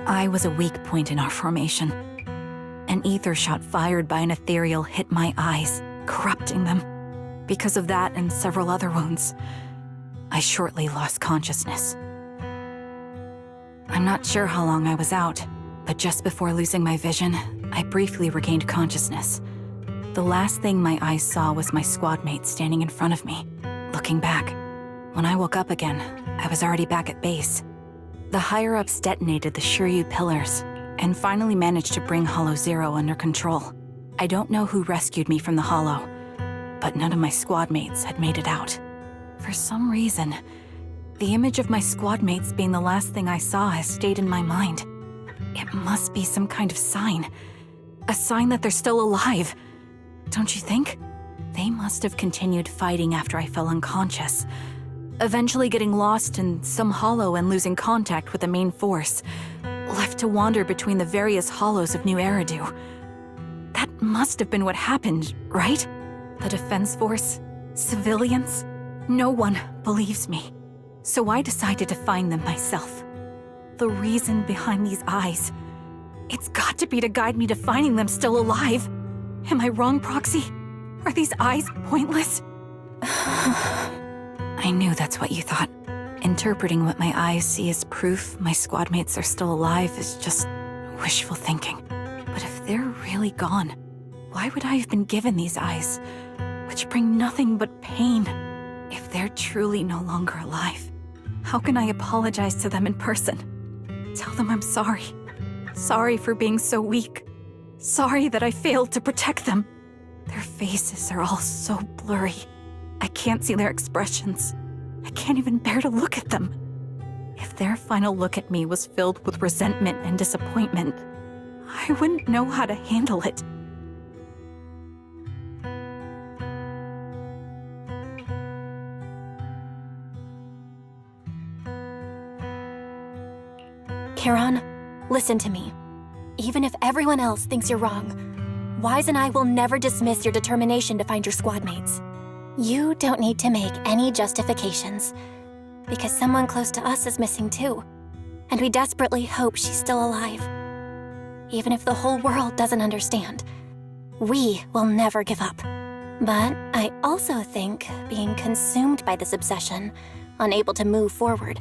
I was a weak point in our formation. An ether shot fired by an Ethereal hit my eyes, corrupting them. Because of that and several other wounds, I shortly lost consciousness. I'm not sure how long I was out, but just before losing my vision, I briefly regained consciousness. The last thing my eyes saw was my squad mate standing in front of me, looking back. When I woke up again, I was already back at base. The higher-ups detonated the Shiryu pillars, and finally managed to bring Hollow Zero under control. I don't know who rescued me from the Hollow, but none of my squad mates had made it out. For some reason, the image of my squad mates being the last thing I saw has stayed in my mind. It must be some kind of sign. A sign that they're still alive. Don't you think? They must have continued fighting after I fell unconscious, eventually getting lost in some hollow and losing contact with the main force, left to wander between the various hollows of New Eridu. That must have been what happened, right? The Defense Force? Civilians? No one believes me. So I decided to find them myself. The reason behind these eyes, it's got to be to guide me to finding them still alive. Am I wrong, Proxy? Are these eyes pointless? I knew that's what you thought. Interpreting what my eyes see as proof my squad mates are still alive is just wishful thinking. But if they're really gone, why would I have been given these eyes, which bring nothing but pain? If they're truly no longer alive, how can I apologize to them in person? Tell them I'm sorry. Sorry for being so weak. Sorry that I failed to protect them. Their faces are all so blurry. I can't see their expressions. I can't even bear to look at them. If their final look at me was filled with resentment and disappointment, I wouldn't know how to handle it. Charon, listen to me. Even if everyone else thinks you're wrong, Wise and I will never dismiss your determination to find your squad mates. You don't need to make any justifications, because someone close to us is missing too, and we desperately hope she's still alive. Even if the whole world doesn't understand, we will never give up. But I also think being consumed by this obsession, unable to move forward,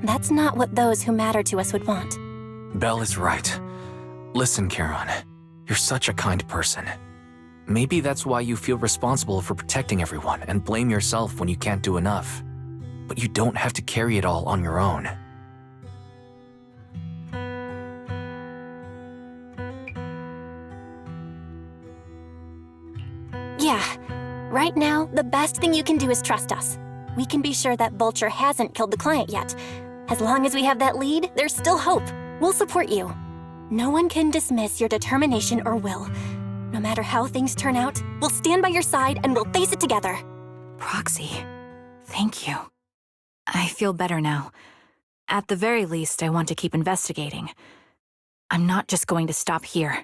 that's not what those who matter to us would want. Belle is right. Listen, Charon, you're such a kind person. Maybe that's why you feel responsible for protecting everyone and blame yourself when you can't do enough. But you don't have to carry it all on your own. Yeah, right now, the best thing you can do is trust us. We can be sure that Vulture hasn't killed the client yet. As long as we have that lead, there's still hope. We'll support you. No one can dismiss your determination or will. No matter how things turn out, we'll stand by your side and we'll face it together. Proxy, thank you. I feel better now. At the very least, I want to keep investigating. I'm not just going to stop here.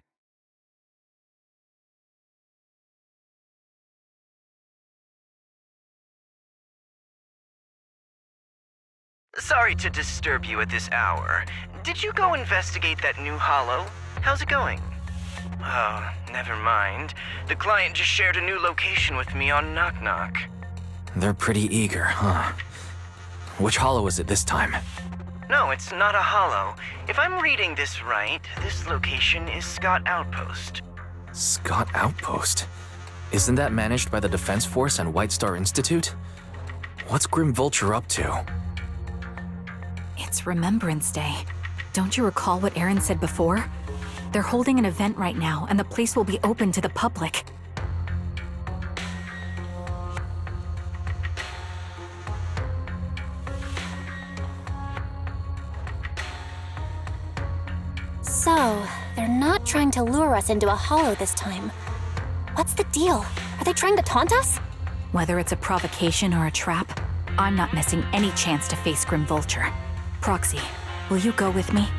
Sorry to disturb you at this hour. Did you go investigate that new hollow? How's it going? Oh, never mind. The client just shared a new location with me on Knock Knock. They're pretty eager, huh? Which hollow is it this time? No, it's not a hollow. If I'm reading this right, this location is Scott Outpost. Scott Outpost? Isn't that managed by the Defense Force and White Star Institute? What's Grim Vulture up to? It's Remembrance Day. Don't you recall what Aaron said before? They're holding an event right now, and the place will be open to the public. So, they're not trying to lure us into a hollow this time. What's the deal? Are they trying to taunt us? Whether it's a provocation or a trap, I'm not missing any chance to face Grim Vulture. Proxy, will you go with me?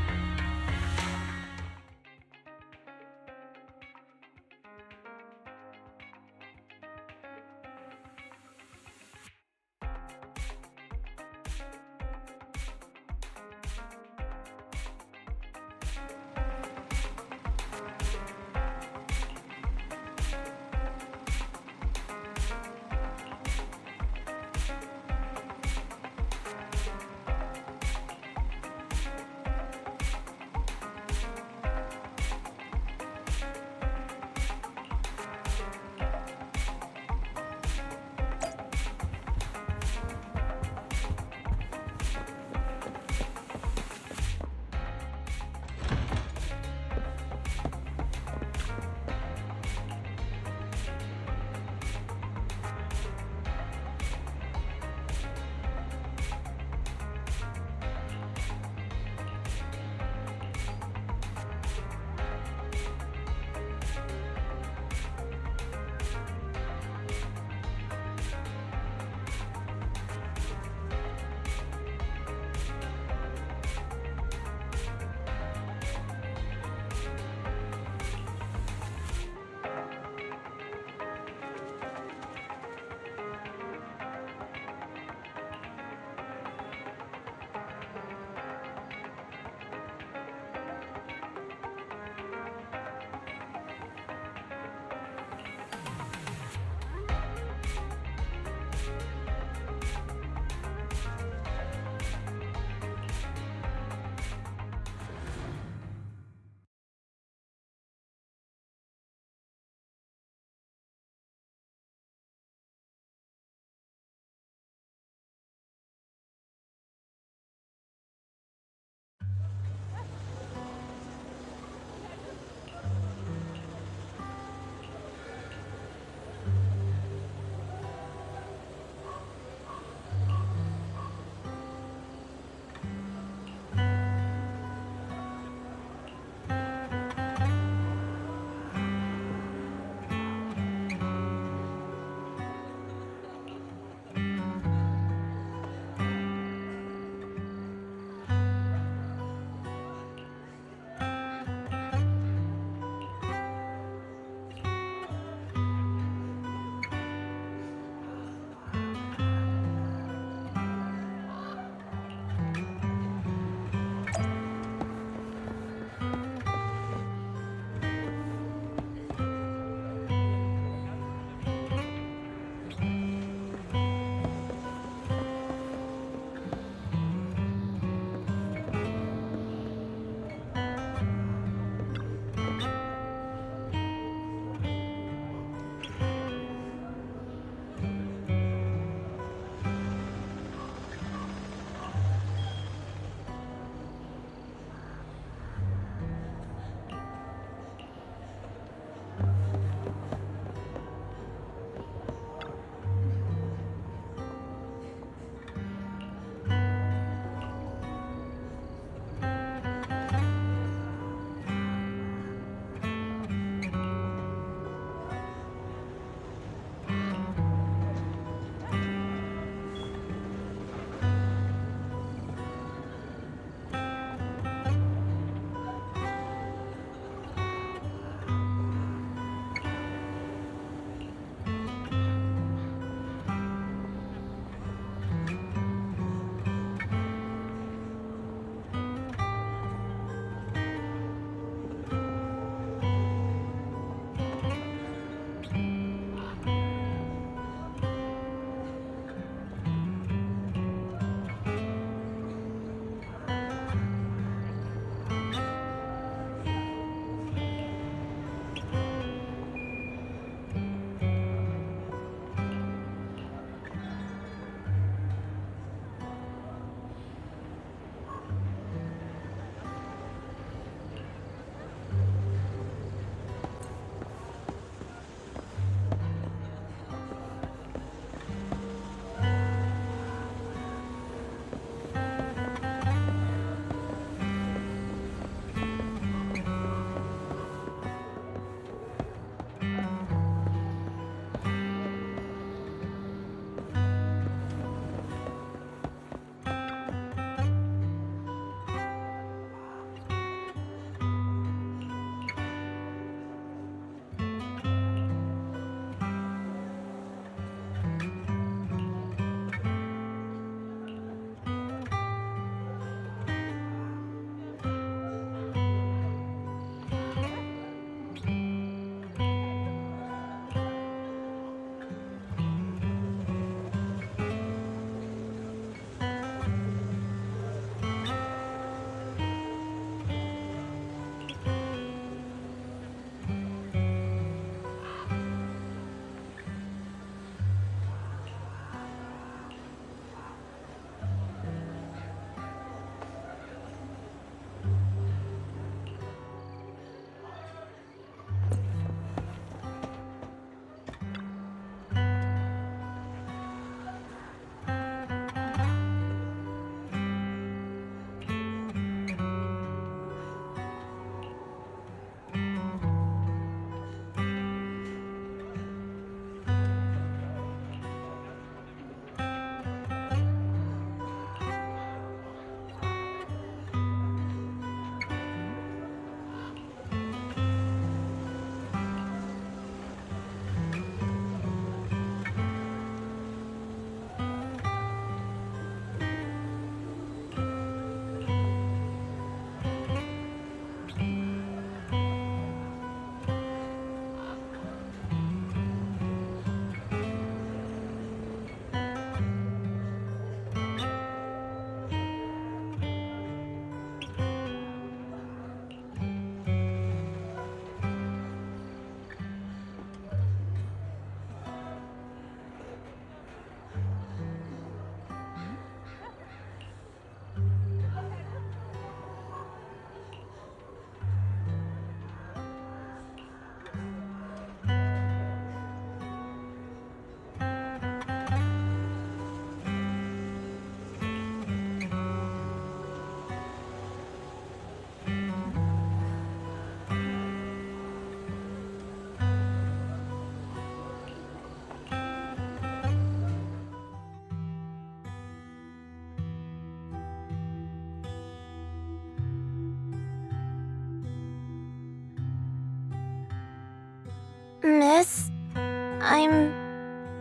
Miss, I'm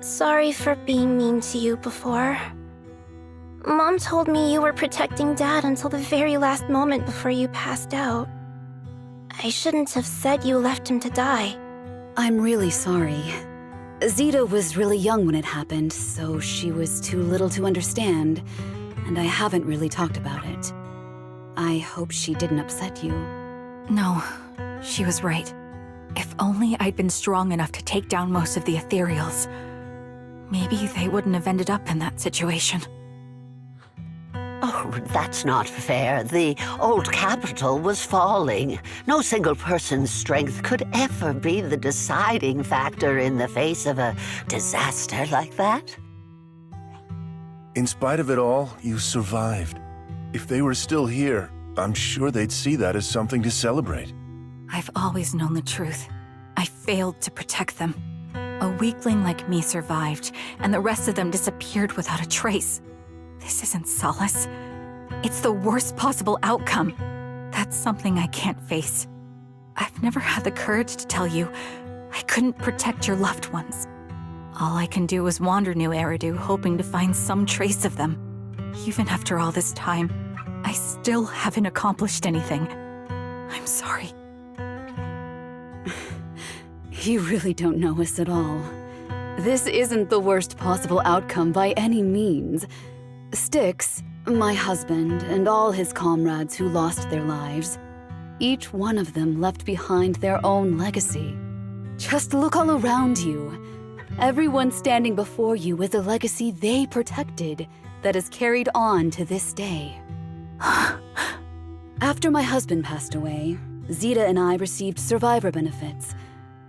sorry for being mean to you before. Mom told me you were protecting Dad until the very last moment before you passed out. I shouldn't have said you left him to die. I'm really sorry. Zeta was really young when it happened, so she was too little to understand, and I haven't really talked about it. I hope she didn't upset you. No, she was right. If only I'd been strong enough to take down most of the Ethereals, maybe they wouldn't have ended up in that situation. Oh, that's not fair. The old capital was falling. No single person's strength could ever be the deciding factor in the face of a disaster like that. In spite of it all, you survived. If they were still here, I'm sure they'd see that as something to celebrate. I've always known the truth. I failed to protect them. A weakling like me survived, and the rest of them disappeared without a trace. This isn't solace. It's the worst possible outcome. That's something I can't face. I've never had the courage to tell you I couldn't protect your loved ones. All I can do is wander New Eridu, hoping to find some trace of them. Even after all this time, I still haven't accomplished anything. I'm sorry. You really don't know us at all. This isn't the worst possible outcome by any means. Styx, my husband, and all his comrades who lost their lives, each one of them left behind their own legacy. Just look all around you. Everyone standing before you is a legacy they protected that is carried on to this day. After my husband passed away, Zeta and I received survivor benefits.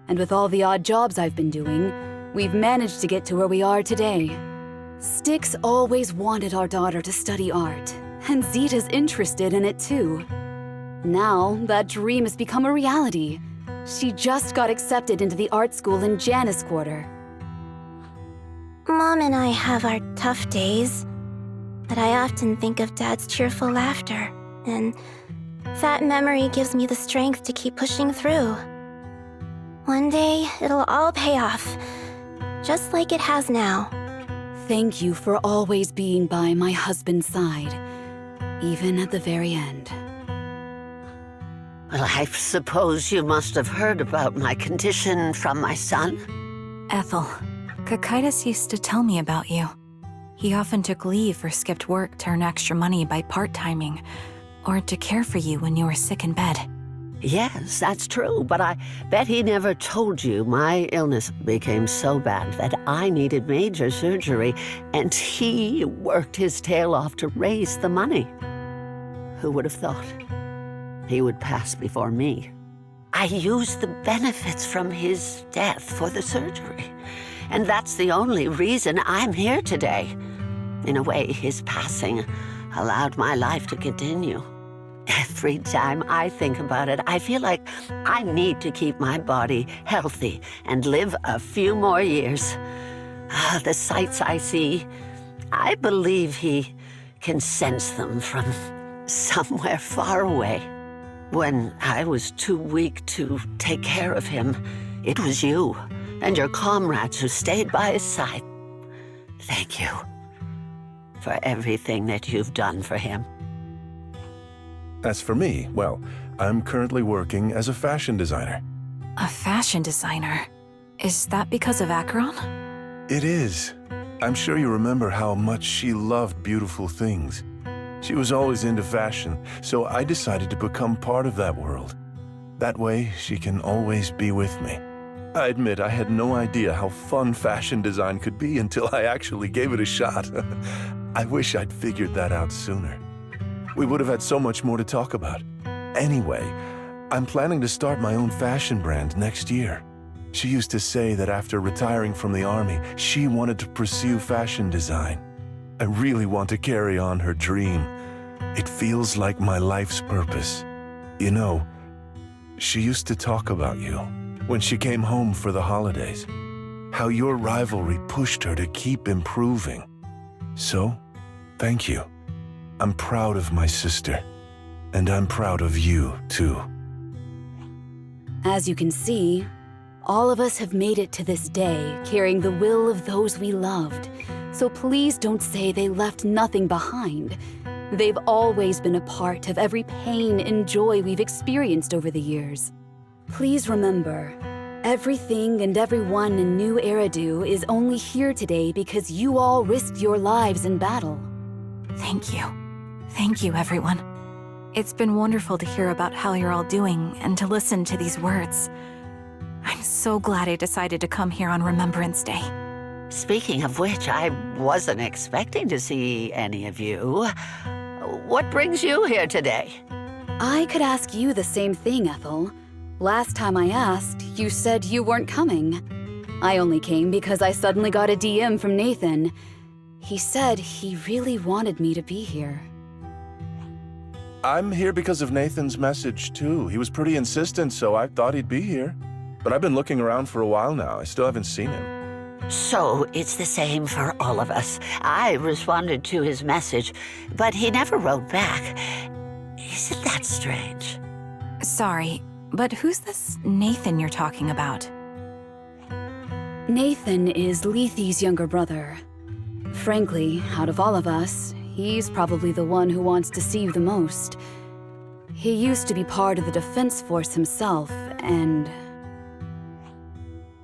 And with all the odd jobs I've been doing, we've managed to get to where we are today. Styx always wanted our daughter to study art, and Zeta's interested in it too. Now, that dream has become a reality. She just got accepted into the art school in Janus Quarter. Mom and I have our tough days, but I often think of Dad's cheerful laughter, and that memory gives me the strength to keep pushing through. One day, it'll all pay off, just like it has now. Thank you for always being by my husband's side, even at the very end. Well, I suppose you must have heard about my condition from my son? Ethel, Kakaitis used to tell me about you. He often took leave or skipped work to earn extra money by part-timing, or to care for you when you were sick in bed. Yes, that's true, but I bet he never told you my illness became so bad that I needed major surgery, and he worked his tail off to raise the money. Who would have thought he would pass before me? I used the benefits from his death for the surgery, and that's the only reason I'm here today. In a way, his passing allowed my life to continue. Every time I think about it, I feel like I need to keep my body healthy and live a few more years. The sights I see, I believe he can sense them from somewhere far away. When I was too weak to take care of him, it was you and your comrades who stayed by his side. Thank you for everything that you've done for him. As for me, well, I'm currently working as a fashion designer. A fashion designer? Is that because of Acheron? It is. I'm sure you remember how much she loved beautiful things. She was always into fashion, so I decided to become part of that world. That way, she can always be with me. I admit I had no idea how fun fashion design could be until I actually gave it a shot. I wish I'd figured that out sooner. We would have had so much more to talk about. Anyway, I'm planning to start my own fashion brand next year. She used to say that after retiring from the army, she wanted to pursue fashion design. I really want to carry on her dream. It feels like my life's purpose. You know, she used to talk about you when she came home for the holidays. How your rivalry pushed her to keep improving. So, thank you. I'm proud of my sister, and I'm proud of you, too. As you can see, All of us have made it to this day, carrying the will of those we loved. So please don't say they left nothing behind. They've always been a part of every pain and joy we've experienced over the years. Please remember, everything and everyone in New Eridu is only here today because you all risked your lives in battle. Thank you. Thank you, everyone. It's been wonderful to hear about how you're all doing and to listen to these words. I'm so glad I decided to come here on Remembrance Day. Speaking of which, I wasn't expecting to see any of you. What brings you here today? I could ask you the same thing, Ethel. Last time I asked, you said you weren't coming. I only came because I suddenly got a DM from Nathan. He said he really wanted me to be here. I'm here because of Nathan's message, too. He was pretty insistent, so I thought he'd be here. But I've been looking around for a while now. I still haven't seen him. So it's the same for all of us. I responded to his message, but he never wrote back. Isn't that strange? Sorry, but who's this Nathan you're talking about? Nathan is Lethe's younger brother. Frankly, out of all of us, he's probably the one who wants to see you the most. He used to be part of the Defense Force himself, and...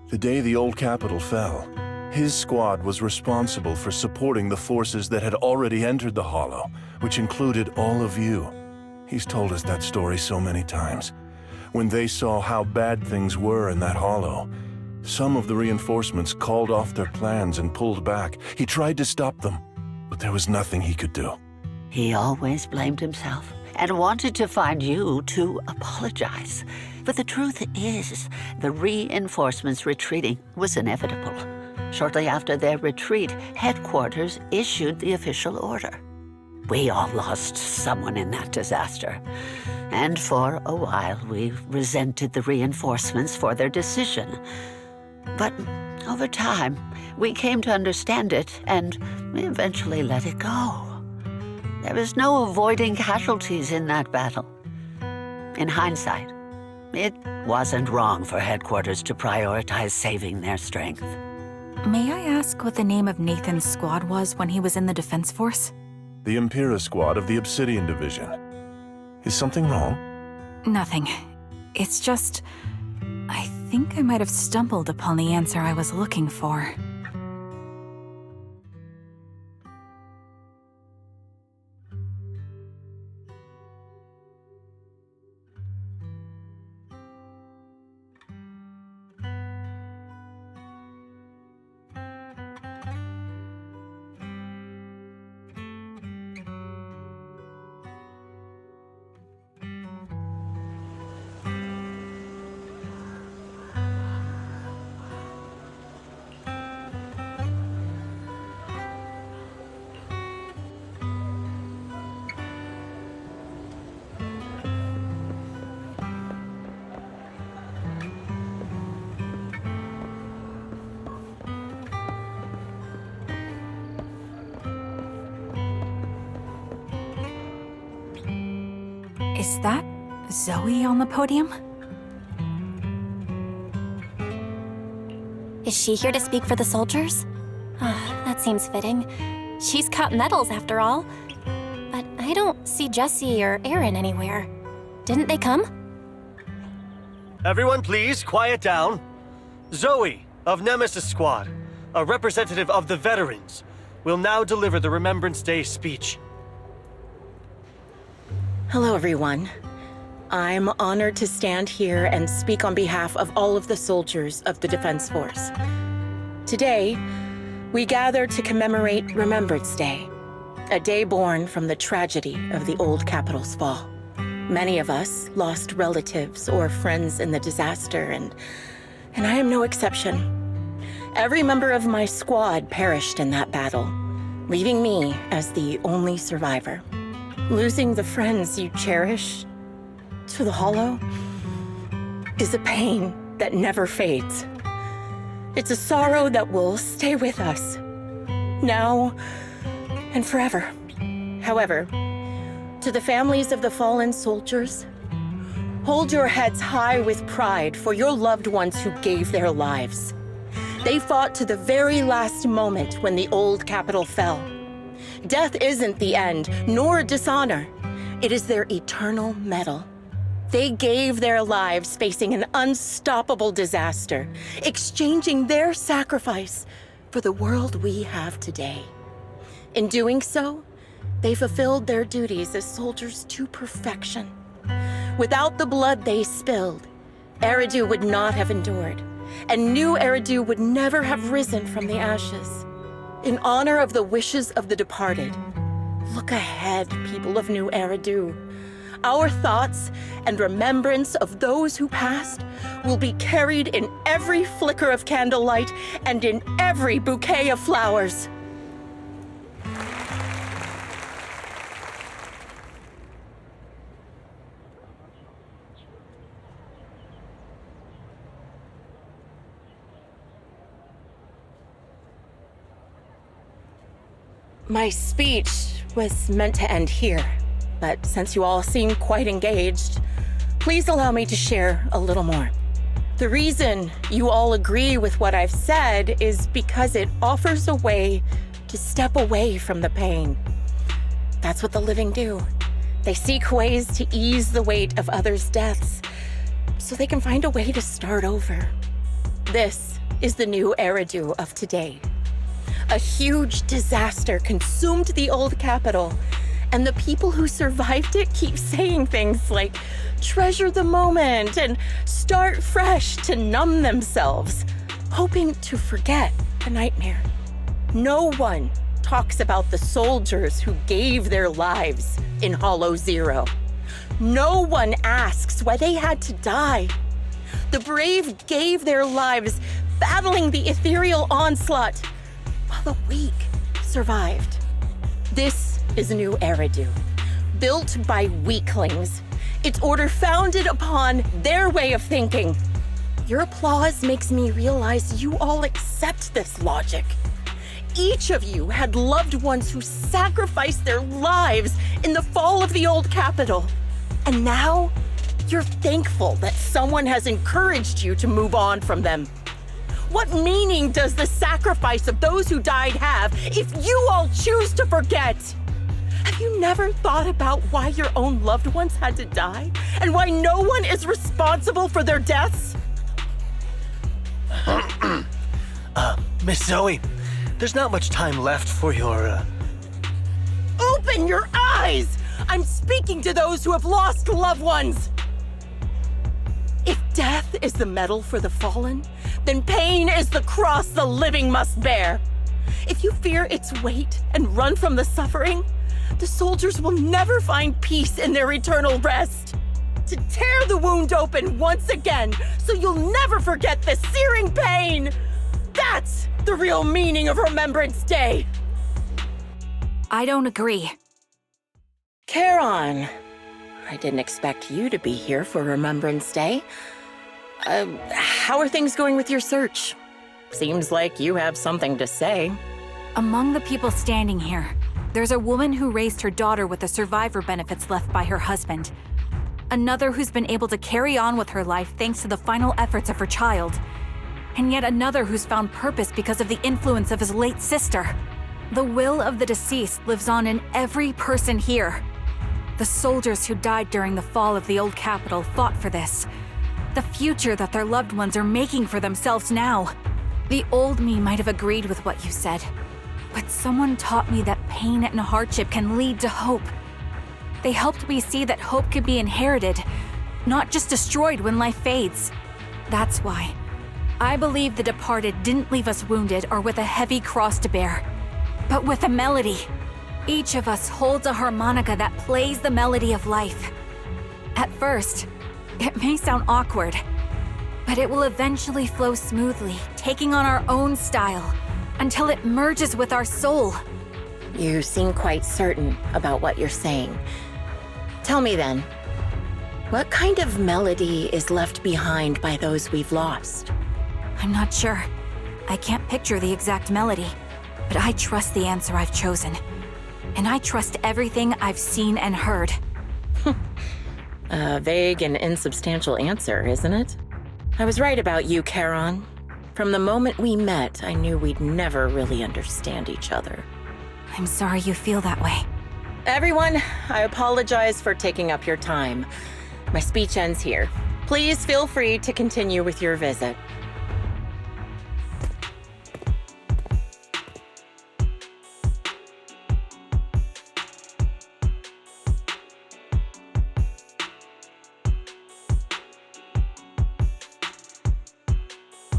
The day the old capital fell, his squad was responsible for supporting the forces that had already entered the Hollow, which included all of you. He's told us that story so many times. When they saw how bad things were in that Hollow, some of the reinforcements called off their plans and pulled back. He tried to stop them, but there was nothing he could do. He always blamed himself and wanted to find you to apologize. But the truth is, the reinforcements retreating was inevitable. Shortly after their retreat, headquarters issued the official order. We all lost someone in that disaster. And for a while, we resented the reinforcements for their decision. But over time, we came to understand it, and we eventually let it go. There was no avoiding casualties in that battle. In hindsight, it wasn't wrong for headquarters to prioritize saving their strength. May I ask what the name of Nathan's squad was when he was in the Defense Force? The Impera squad of the Obsidian Division. Is something wrong? Nothing. It's just... I think I might have stumbled upon the answer I was looking for. Is that Zoe on the podium? Is she here to speak for the soldiers? That seems fitting. She's cut medals after all. But I don't see Jesse or Aaron anywhere. Didn't they come? Everyone please, quiet down. Zoe, of Nemesis Squad, a representative of the veterans, will now deliver the Remembrance Day speech. Hello, everyone. I'm honored to stand here and speak on behalf of all of the soldiers of the Defense Force. Today, we gather to commemorate Remembrance Day, a day born from the tragedy of the old capital's fall. Many of us lost relatives or friends in the disaster, and I am no exception. Every member of my squad perished in that battle, leaving me as the only survivor. Losing the friends you cherish to the Hollow is a pain that never fades. It's a sorrow that will stay with us, now and forever. However, to the families of the fallen soldiers, Hold your heads high with pride for your loved ones who gave their lives. They fought to the very last moment when the old capital fell. Death isn't the end, nor dishonor. It is their eternal medal. They gave their lives facing an unstoppable disaster, exchanging their sacrifice for the world we have today. In doing so, they fulfilled their duties as soldiers to perfection. Without the blood they spilled, Eridu would not have endured, and new Eridu would never have risen from the ashes. In honor of the wishes of the departed, look ahead, people of New Eridu. Our thoughts and remembrance of those who passed will be carried in every flicker of candlelight and in every bouquet of flowers. My speech was meant to end here, but since you all seem quite engaged, please allow me to share a little more. The reason you all agree with what I've said is because it offers a way to step away from the pain. That's what the living do. They seek ways to ease the weight of others' deaths so they can find a way to start over. This is the new Eridu of today. A huge disaster consumed the old capital, and the people who survived it keep saying things like, treasure the moment and start fresh to numb themselves, hoping to forget the nightmare. No one talks about the soldiers who gave their lives in Hollow Zero. No one asks why they had to die. The brave gave their lives battling the ethereal onslaught, while the weak survived. This is New Eridu, built by weaklings. Its order founded upon their way of thinking. Your applause makes me realize you all accept this logic. Each of you had loved ones who sacrificed their lives in the fall of the old capital. And now, you're thankful that someone has encouraged you to move on from them. What meaning does the sacrifice of those who died have if you all choose to forget? Have you never thought about why your own loved ones had to die? And why no one is responsible for their deaths? Miss Zoe, there's not much time left for your, Open your eyes! I'm speaking to those who have lost loved ones! If death is the medal for the fallen, then pain is the cross the living must bear. If you fear its weight and run from the suffering, the soldiers will never find peace in their eternal rest. To tear the wound open once again, so you'll never forget the searing pain. That's the real meaning of Remembrance Day. I don't agree. Charon, I didn't expect you to be here for Remembrance Day. How are things going with your search? Seems like you have something to say. Among the people standing here, there's a woman who raised her daughter with the survivor benefits left by her husband. Another who's been able to carry on with her life thanks to the final efforts of her child. And yet another who's found purpose because of the influence of his late sister. The will of the deceased lives on in every person here. The soldiers who died during the fall of the old capital fought for this. The future that their loved ones are making for themselves now. The old me might have agreed with what you said, but someone taught me that pain and hardship can lead to hope. They helped me see that hope could be inherited, not just destroyed when life fades. That's why I believe the departed didn't leave us wounded or with a heavy cross to bear, but with a melody. Each of us holds a harmonica that plays the melody of life. At first, it may sound awkward, but it will eventually flow smoothly, taking on our own style, until it merges with our soul. You seem quite certain about what you're saying. Tell me then, what kind of melody is left behind by those we've lost? I'm not sure. I can't picture the exact melody, but I trust the answer I've chosen. And I trust everything I've seen and heard. A vague and insubstantial answer, isn't it? I was right about you, Charon. From the moment we met, I knew we'd never really understand each other. I'm sorry you feel that way. Everyone, I apologize for taking up your time. My speech ends here. Please feel free to continue with your visit.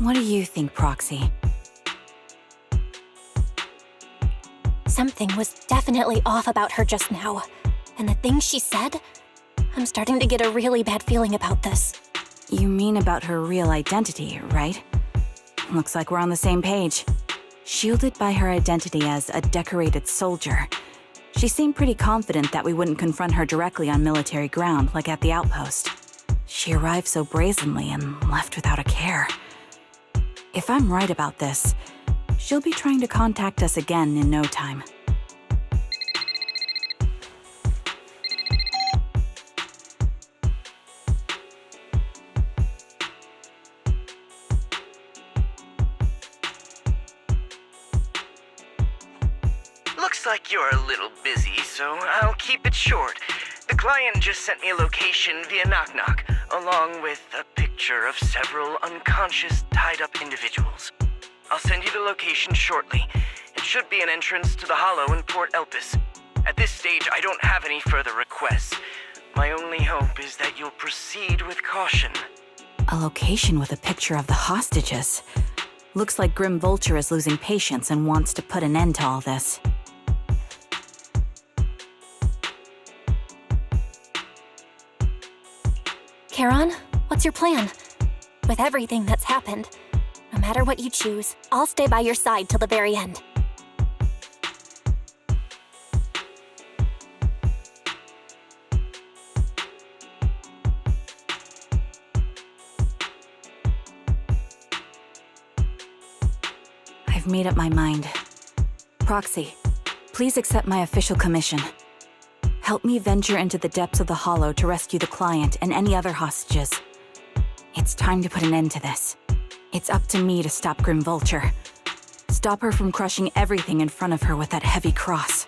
What do you think, Proxy? Something was definitely off about her just now. And the things she said, I'm starting to get a really bad feeling about this. You mean about her real identity, right? Looks like we're on the same page. Shielded by her identity as a decorated soldier, she seemed pretty confident that we wouldn't confront her directly on military ground like at the outpost. She arrived so brazenly and left without a care. If I'm right about this, she'll be trying to contact us again in no time. Looks like you're a little busy, so I'll keep it short. The client just sent me a location via Knock Knock, along with a picture of several unconscious, tied-up individuals. I'll send you the location shortly. It should be an entrance to the Hollow in Port Elpis. At this stage, I don't have any further requests. My only hope is that you'll proceed with caution. A location with a picture of the hostages. Looks like Grim Vulture is losing patience and wants to put an end to all this. Charon, what's your plan? With everything that's happened, no matter what you choose, I'll stay by your side till the very end. I've made up my mind. Proxy, please accept my official commission. Help me venture into the depths of the Hollow to rescue the client and any other hostages. It's time to put an end to this. It's up to me to stop Grim Vulture. Stop her from crushing everything in front of her with that heavy cross.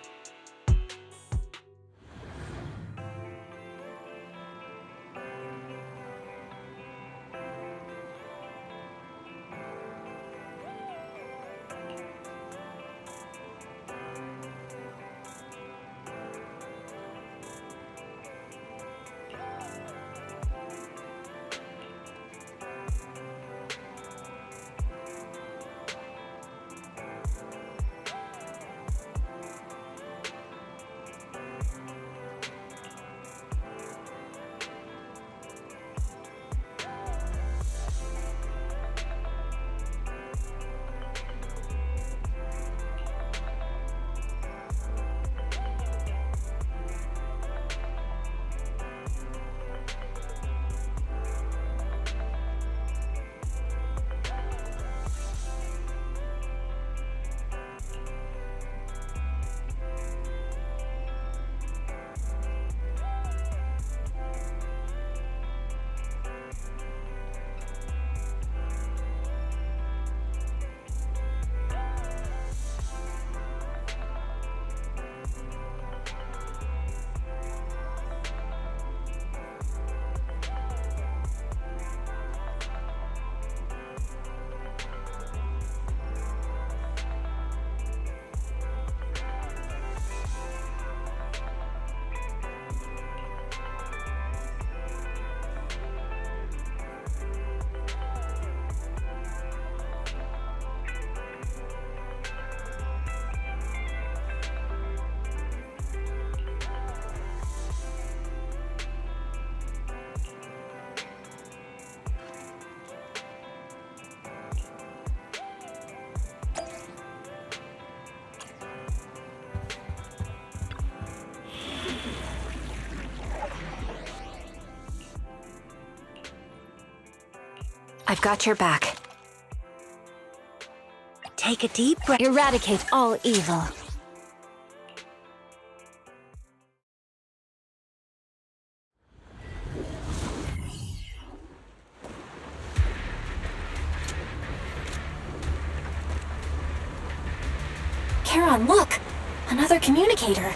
I've got your back. Take a deep breath. Eradicate all evil. Charon, look! Another communicator.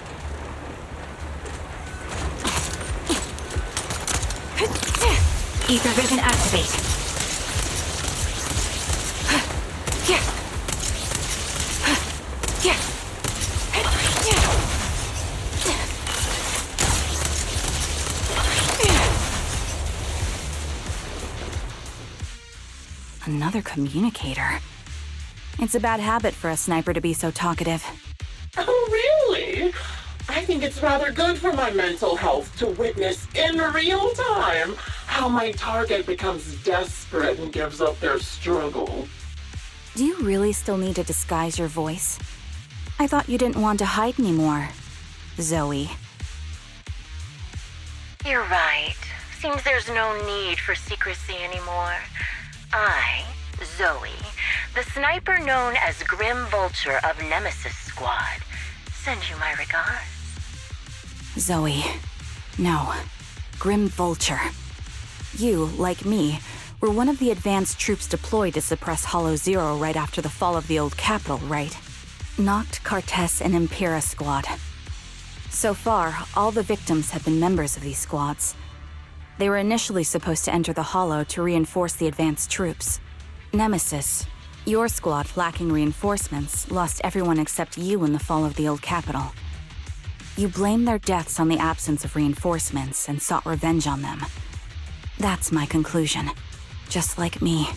Ether vision activate. Another communicator. It's a bad habit for a sniper to be so talkative. Oh, really? I think it's rather good for my mental health to witness in real time how my target becomes desperate and gives up their struggle. Do you really still need to disguise your voice? I thought you didn't want to hide anymore, Zoe. You're right. Seems there's no need for secrecy anymore. I, Zoe, the sniper known as Grim Vulture of Nemesis Squad, send you my regards. Zoe. No. Grim Vulture. You, like me, were one of the advanced troops deployed to suppress Hollow Zero right after the fall of the old capital, right? Noct, Kartess, and Impera Squad. So far, all the victims have been members of these squads. They were initially supposed to enter the Hollow to reinforce the advanced troops. Nemesis, your squad lacking reinforcements, lost everyone except you in the fall of the old capital. You blamed their deaths on the absence of reinforcements and sought revenge on them. That's my conclusion. Just like me.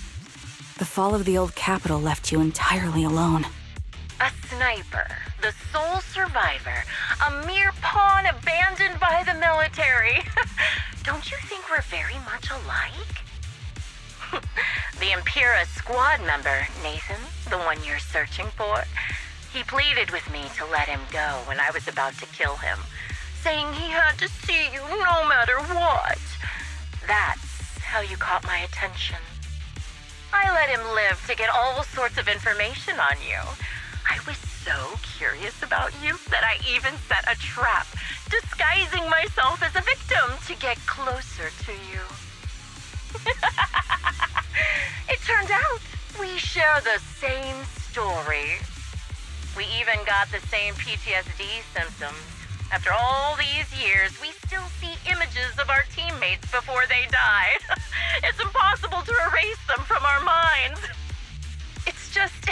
The fall of the old capital left you entirely alone. A sniper, the sole survivor, a mere pawn abandoned by the military. Don't you think we're very much alike? The Impera squad member, Nathan, the one you're searching for, he pleaded with me to let him go when I was about to kill him, saying he had to see you no matter what. That's how you caught my attention. I let him live to get all sorts of information on you. I was so curious about you that I even set a trap, disguising myself as a victim to get closer to you. It turned out we share the same story. We even got the same PTSD symptoms. After all these years, we still see images of our teammates before they died. It's impossible to erase them from our minds. It's just,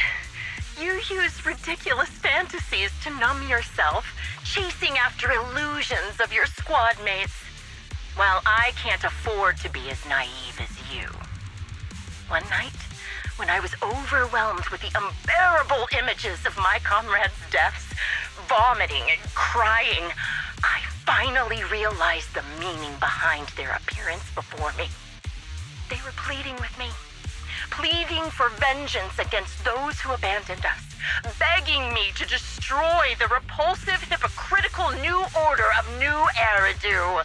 you use ridiculous fantasies to numb yourself, chasing after illusions of your squad mates. Well, I can't afford to be as naive as you. One night, when I was overwhelmed with the unbearable images of my comrades' deaths, vomiting and crying, I finally realized the meaning behind their appearance before me. They were pleading with me, pleading for vengeance against those who abandoned us, begging me to destroy the repulsive, hypocritical new order of New Eridu.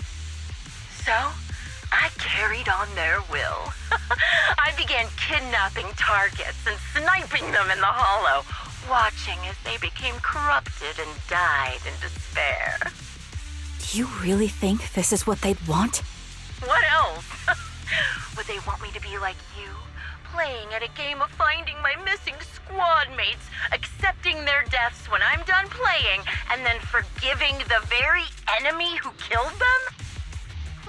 So, I carried on their will. I began kidnapping targets and sniping them in the Hollow, watching as they became corrupted and died in despair. Do you really think this is what they'd want? What else? Would they want me to be like you, playing at a game of finding my missing squad mates, accepting their deaths when I'm done playing, and then forgiving the very enemy who killed them?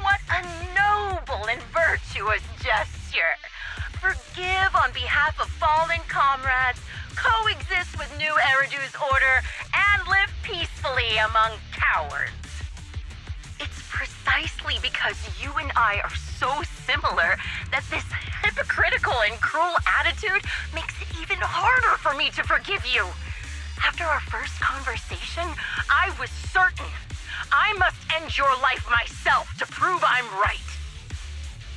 What a noble and virtuous gesture! Forgive on behalf of fallen comrades, coexist with New Eridu's order, and live peacefully among cowards. It's precisely because you and I are so similar that this hypocritical and cruel attitude makes it even harder for me to forgive you. After our first conversation, I was certain I must end your life myself to prove I'm right.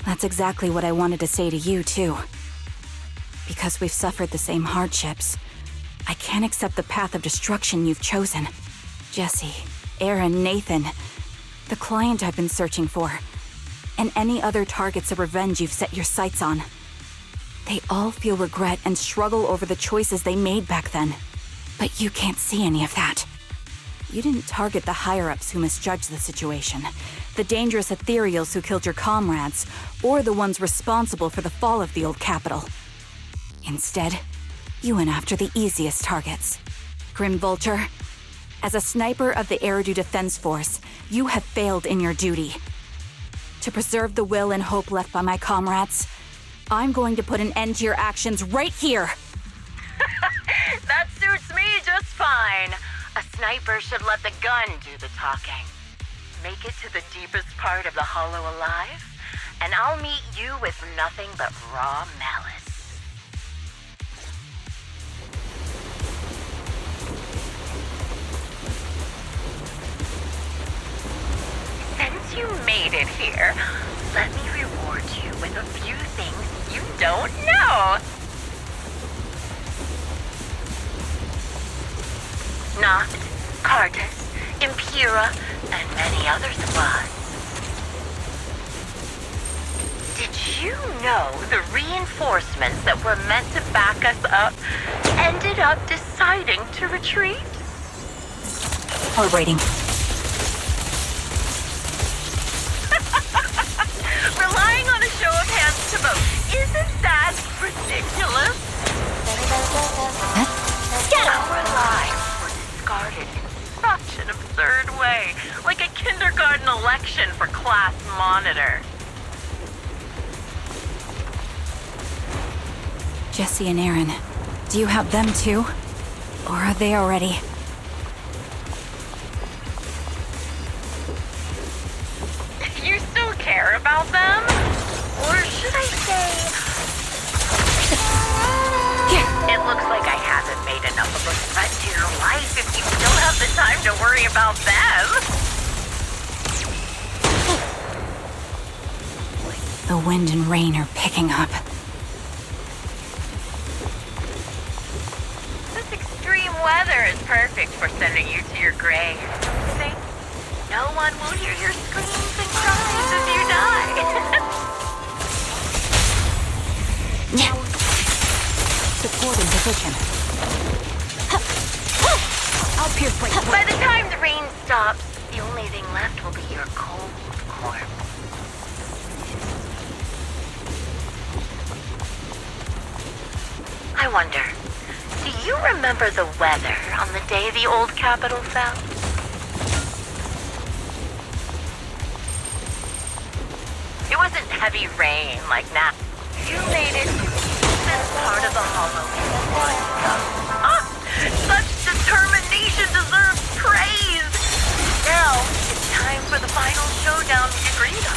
That's exactly what I wanted to say to you, too. Because we've suffered the same hardships, I can't accept the path of destruction you've chosen. Jesse, Aaron, Nathan, the client I've been searching for, and any other targets of revenge you've set your sights on. They all feel regret and struggle over the choices they made back then. But you can't see any of that. You didn't target the higher-ups who misjudged the situation, the dangerous ethereals who killed your comrades, or the ones responsible for the fall of the old capital. Instead, you went after the easiest targets. Grim Vulture. As a sniper of the Eridu Defense Force, you have failed in your duty. To preserve the will and hope left by my comrades, I'm going to put an end to your actions right here. That suits me just fine. A sniper should let the gun do the talking. Make it to the deepest part of the Hollow alive, and I'll meet you with nothing but raw malice. Since you made it here, let me reward you with a few things you don't know. Noct, Cartus, Impera, and many other squads. Did you know the reinforcements that were meant to back us up ended up deciding to retreat? Hard waiting. Relying on a show of hands to vote, isn't that ridiculous? Our lives were discarded in such an absurd way, like a kindergarten election for class monitor. Jesse and Aaron, do you have them too? Or are they already? You still care about them? Or should I say... It looks like I haven't made enough of a threat to your life if you still have the time to worry about them. The wind and rain are picking up. This extreme weather is perfect for sending you to your grave. See? No one will hear your screams and cries as you die. Support in position. I'll pierce right through. By the time the rain stops, the only thing left will be your cold corpse. I wonder, do you remember the weather on the day the old capital fell? It wasn't heavy rain like now. You made it to this part of the Hollow. Such determination deserves praise! Now, it's time for the final showdown we agreed on.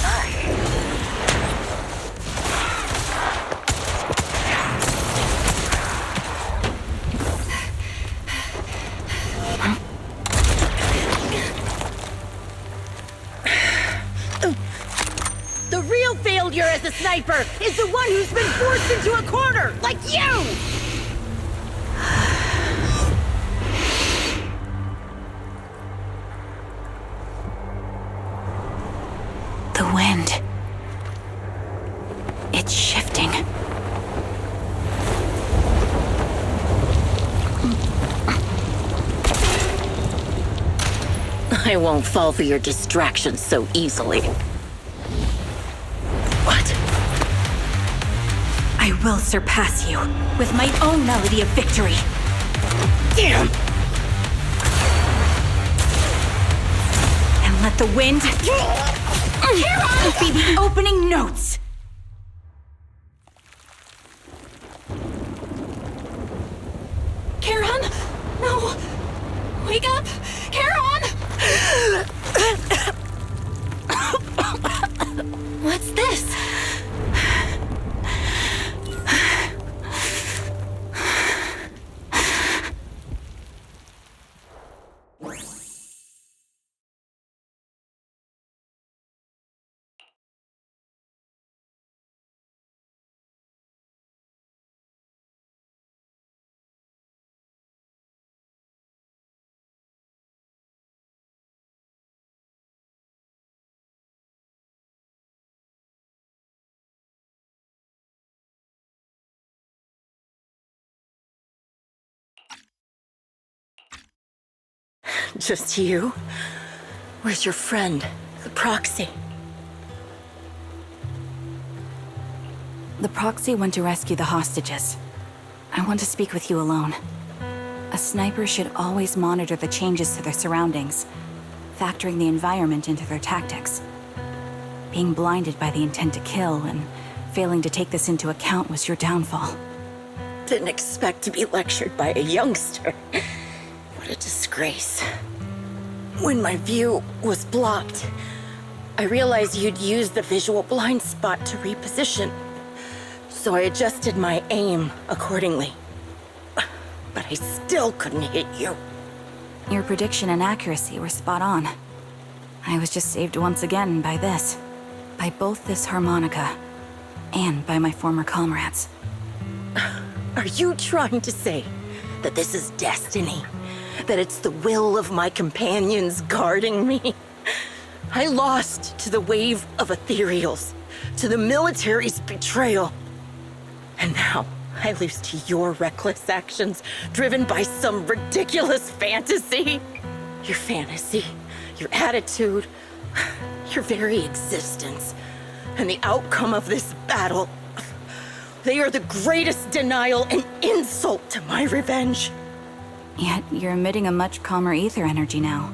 Sorry. The real failure as a sniper is the one who's been forced into a corner, like you! The wind. It's shifting. I won't fall for your distractions so easily. What? I will surpass you with my own melody of victory. Damn! And let the wind be the opening notes. Charon? No! Wake up! Charon! What's this? Just you? Where's your friend, the proxy? The proxy went to rescue the hostages. I want to speak with you alone. A sniper should always monitor the changes to their surroundings, factoring the environment into their tactics. Being blinded by the intent to kill and failing to take this into account was your downfall. Didn't expect to be lectured by a youngster. What a disgrace. When my view was blocked, I realized you'd used the visual blind spot to reposition. So I adjusted my aim accordingly. But I still couldn't hit you. Your prediction and accuracy were spot on. I was just saved once again by this. By both this harmonica and by my former comrades. Are you trying to say that this is destiny? That it's the will of my companions guarding me? I lost to the wave of ethereals, to the military's betrayal. And now I lose to your reckless actions, driven by some ridiculous fantasy. Your fantasy, your attitude, your very existence, and the outcome of this battle. They are the greatest denial and insult to my revenge. Yet you're emitting a much calmer ether energy now.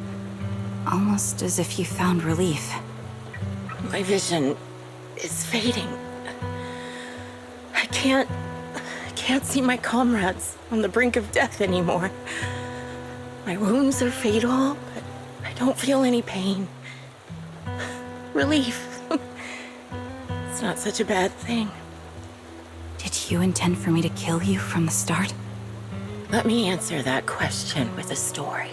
Almost as if you found relief. My vision is fading. I can't see my comrades on the brink of death anymore. My wounds are fatal, but I don't feel any pain. Relief. It's not such a bad thing. Did you intend for me to kill you from the start? Let me answer that question with a story.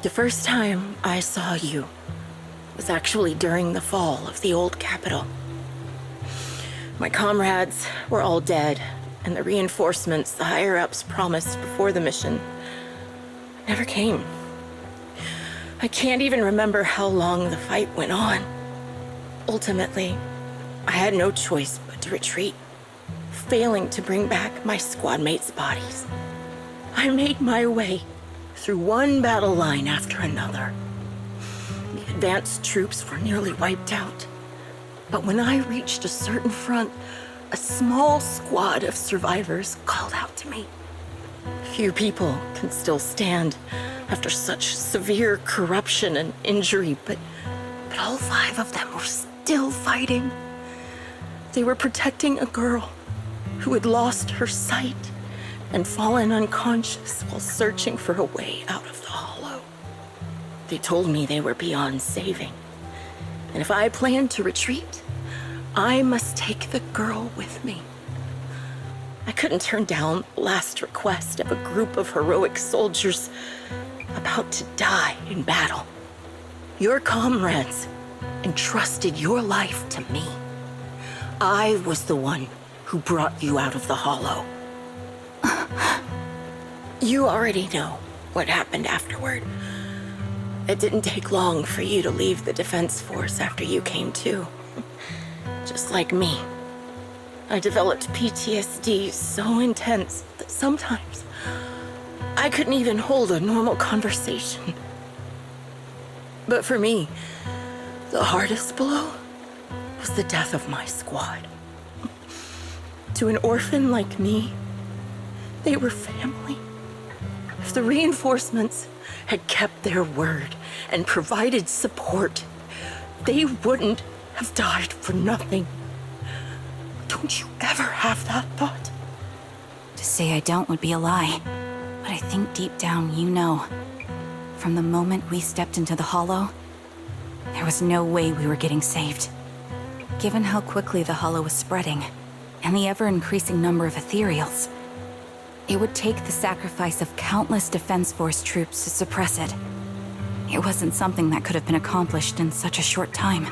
The first time I saw you was actually during the fall of the old capital. My comrades were all dead, and the reinforcements the higher-ups promised before the mission never came. I can't even remember how long the fight went on. Ultimately, I had no choice but to retreat, failing to bring back my squad mates' bodies. I made my way through one battle line after another. The advanced troops were nearly wiped out. But when I reached a certain front, a small squad of survivors called out to me. Few people can still stand after such severe corruption and injury, but all 5 of them were still fighting. They were protecting a girl who had lost her sight and fallen unconscious while searching for a way out of the hollow. They told me they were beyond saving, and if I planned to retreat, I must take the girl with me. I couldn't turn down the last request of a group of heroic soldiers about to die in battle. Your comrades entrusted your life to me. I was the one who brought you out of the hollow. You already know what happened afterward. It didn't take long for you to leave the Defense Force after you came to. Just like me. I developed PTSD so intense that sometimes I couldn't even hold a normal conversation. But for me, the hardest blow was the death of my squad. To an orphan like me, they were family. If the reinforcements had kept their word and provided support, they wouldn't have died for nothing. Don't you ever have that thought? To say I don't would be a lie, but I think deep down you know. From the moment we stepped into the hollow, there was no way we were getting saved. Given how quickly the hollow was spreading, and the ever-increasing number of ethereals, it would take the sacrifice of countless Defense Force troops to suppress it. It wasn't something that could have been accomplished in such a short time.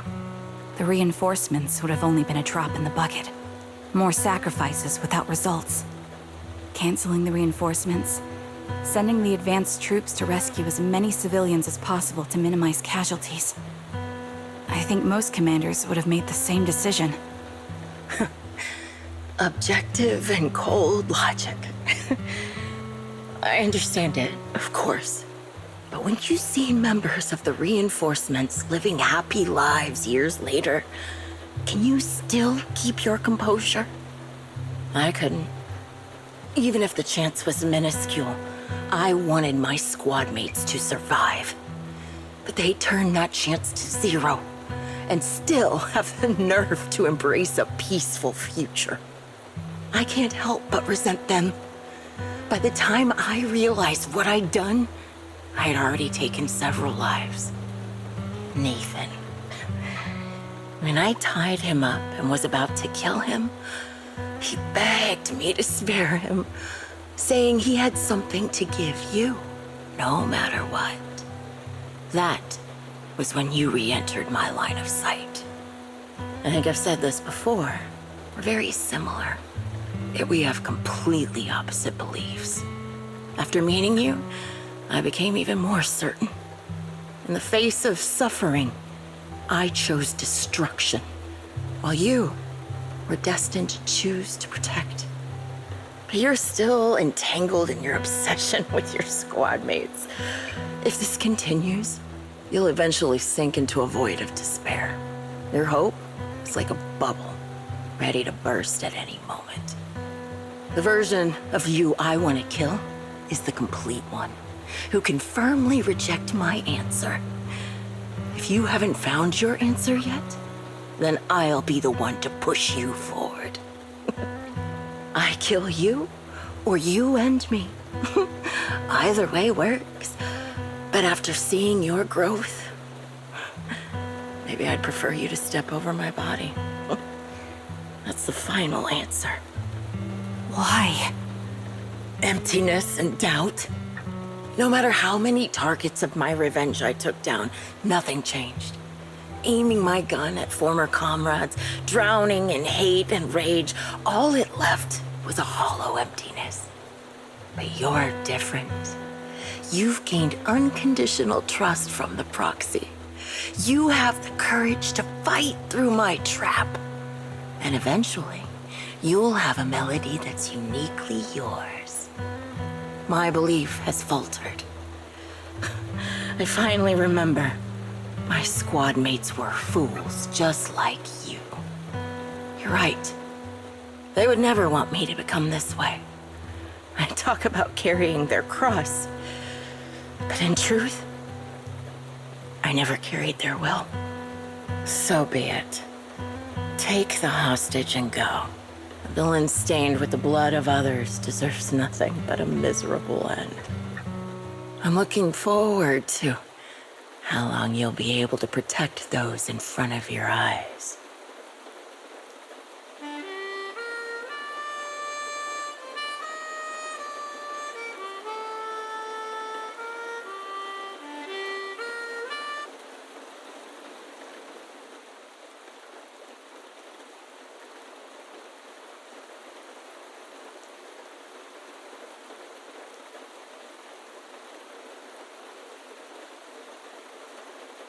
The reinforcements would have only been a drop in the bucket. More sacrifices without results. Canceling the reinforcements, sending the advanced troops to rescue as many civilians as possible to minimize casualties. I think most commanders would have made the same decision. Objective and cold logic. I understand it, of course. But when you see members of the reinforcements living happy lives years later, can you still keep your composure? I couldn't. Even if the chance was minuscule, I wanted my squad mates to survive. But they turned that chance to zero, and still have the nerve to embrace a peaceful future. I can't help but resent them. By the time I realized what I'd done, I had already taken several lives. Nathan. When I tied him up and was about to kill him, he begged me to spare him, saying he had something to give you, no matter what. That was when you re-entered my line of sight. I think I've said this before. We're very similar, yet we have completely opposite beliefs. After meeting you, I became even more certain. In the face of suffering, I chose destruction, while you were destined to choose to protect. But you're still entangled in your obsession with your squad mates. If this continues, you'll eventually sink into a void of despair. Your hope is like a bubble, ready to burst at any moment. The version of you I want to kill is the complete one, who can firmly reject my answer. If you haven't found your answer yet, then I'll be the one to push you forward. I kill you, or you end me. Either way works. But after seeing your growth, maybe I'd prefer you to step over my body. That's the final answer. Why? Emptiness and doubt. No matter how many targets of my revenge I took down, nothing changed. Aiming my gun at former comrades, drowning in hate and rage, all it left was a hollow emptiness. But you're different. You've gained unconditional trust from the proxy. You have the courage to fight through my trap. And eventually, you'll have a melody that's uniquely yours. My belief has faltered. I finally remember. My squad mates were fools, just like you. You're right. They would never want me to become this way. I talk about carrying their cross. But in truth, I never carried their will. So be it. Take the hostage and go. A villain stained with the blood of others deserves nothing but a miserable end. I'm looking forward to how long you'll be able to protect those in front of your eyes.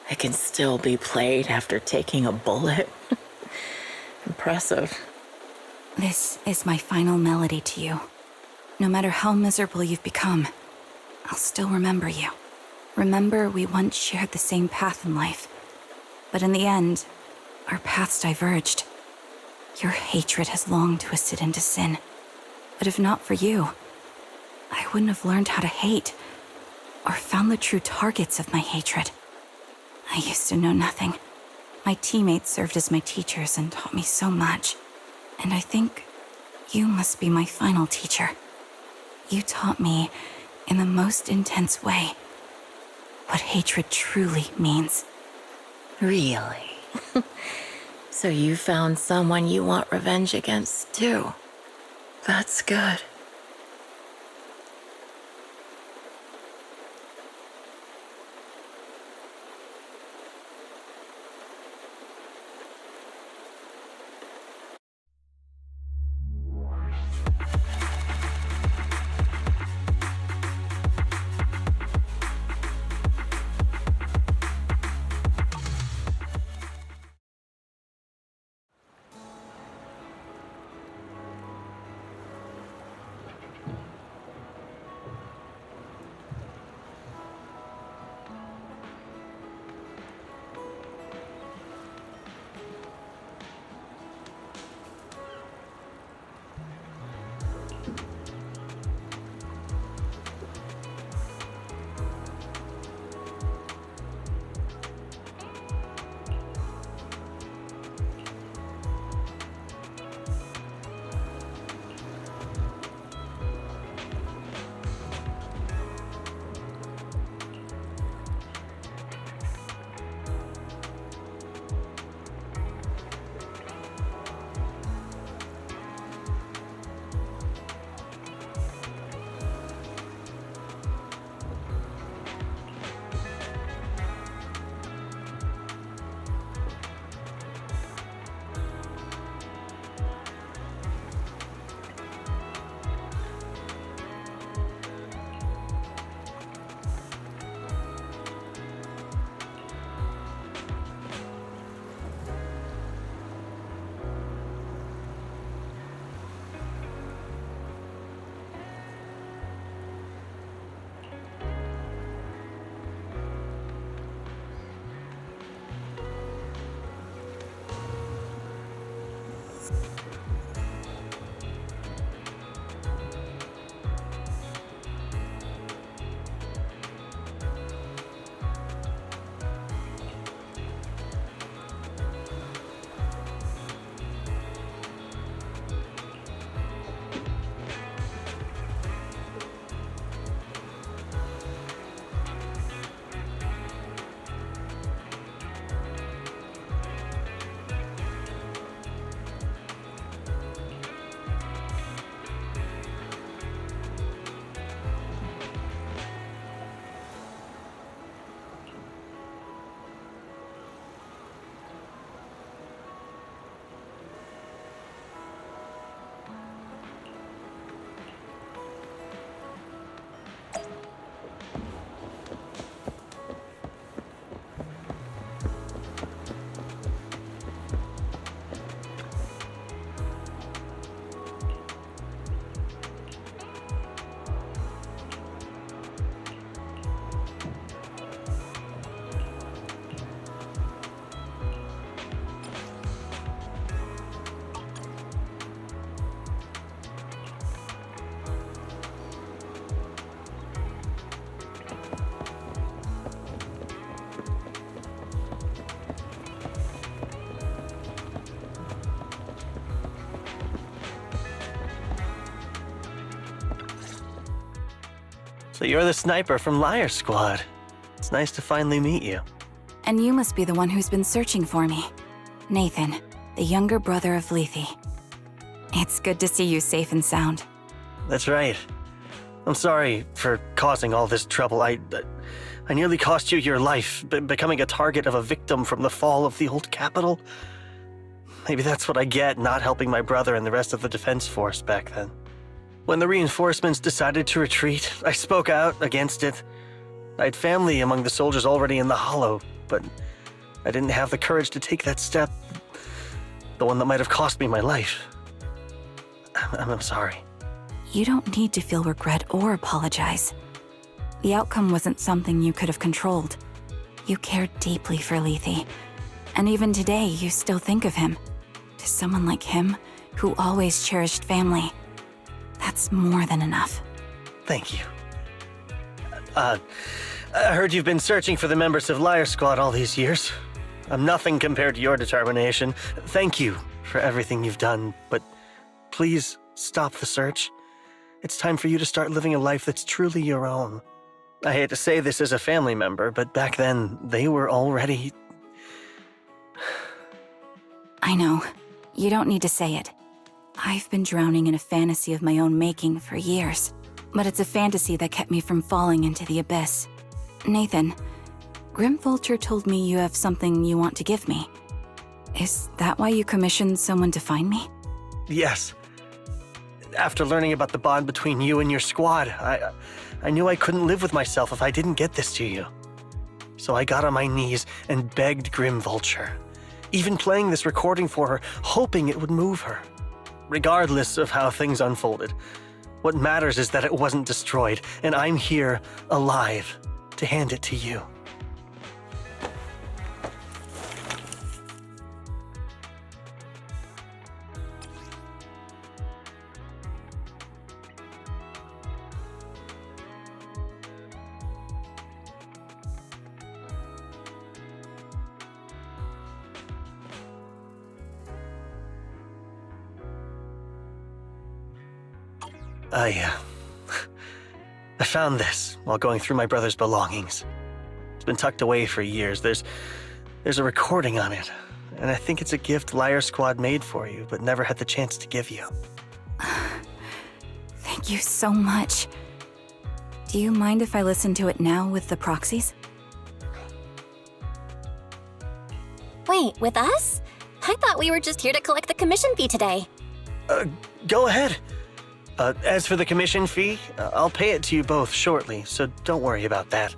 It can still be played after taking a bullet. Impressive. This is my final melody to you. No matter how miserable you've become, I'll still remember you. Remember we once shared the same path in life. But in the end, our paths diverged. Your hatred has long twisted into sin. But if not for you, I wouldn't have learned how to hate, or found the true targets of my hatred. I used to know nothing. My teammates served as my teachers and taught me so much. And I think you must be my final teacher. You taught me, in the most intense way, what hatred truly means. Really? So you found someone you want revenge against, too. That's good. So you're the sniper from Liar Squad. It's nice to finally meet you. And you must be the one who's been searching for me. Nathan, the younger brother of Lethe. It's good to see you safe and sound. That's right. I'm sorry for causing all this trouble. I nearly cost you your life, becoming a target of a victim from the fall of the old capital. Maybe that's what I get not helping my brother and the rest of the defense force back then. When the reinforcements decided to retreat, I spoke out against it. I had family among the soldiers already in the Hollow, but I didn't have the courage to take that step. The one that might have cost me my life. I'm sorry. You don't need to feel regret or apologize. The outcome wasn't something you could have controlled. You cared deeply for Lethe, and even today you still think of him. To someone like him, who always cherished family, that's more than enough. Thank you. I heard you've been searching for the members of Liar Squad all these years. I'm nothing compared to your determination. Thank you for everything you've done, but please stop the search. It's time for you to start living a life that's truly your own. I hate to say this as a family member, but back then, they were already... I know. You don't need to say it. I've been drowning in a fantasy of my own making for years, but it's a fantasy that kept me from falling into the abyss. Nathan, Grim Vulture told me you have something you want to give me. Is that why you commissioned someone to find me? Yes. After learning about the bond between you and your squad, I knew I couldn't live with myself if I didn't get this to you. So I got on my knees and begged Grim Vulture, even playing this recording for her, hoping it would move her. Regardless of how things unfolded, what matters is that it wasn't destroyed, and I'm here, alive, to hand it to you. I found this while going through my brother's belongings. It's been tucked away for years. There's a recording on it, and I think it's a gift Liar Squad made for you, but never had the chance to give you. Thank you so much. Do you mind if I listen to it now with the proxies? Wait, with us? I thought we were just here to collect the commission fee today. Go ahead. As for the commission fee, I'll pay it to you both shortly, so don't worry about that.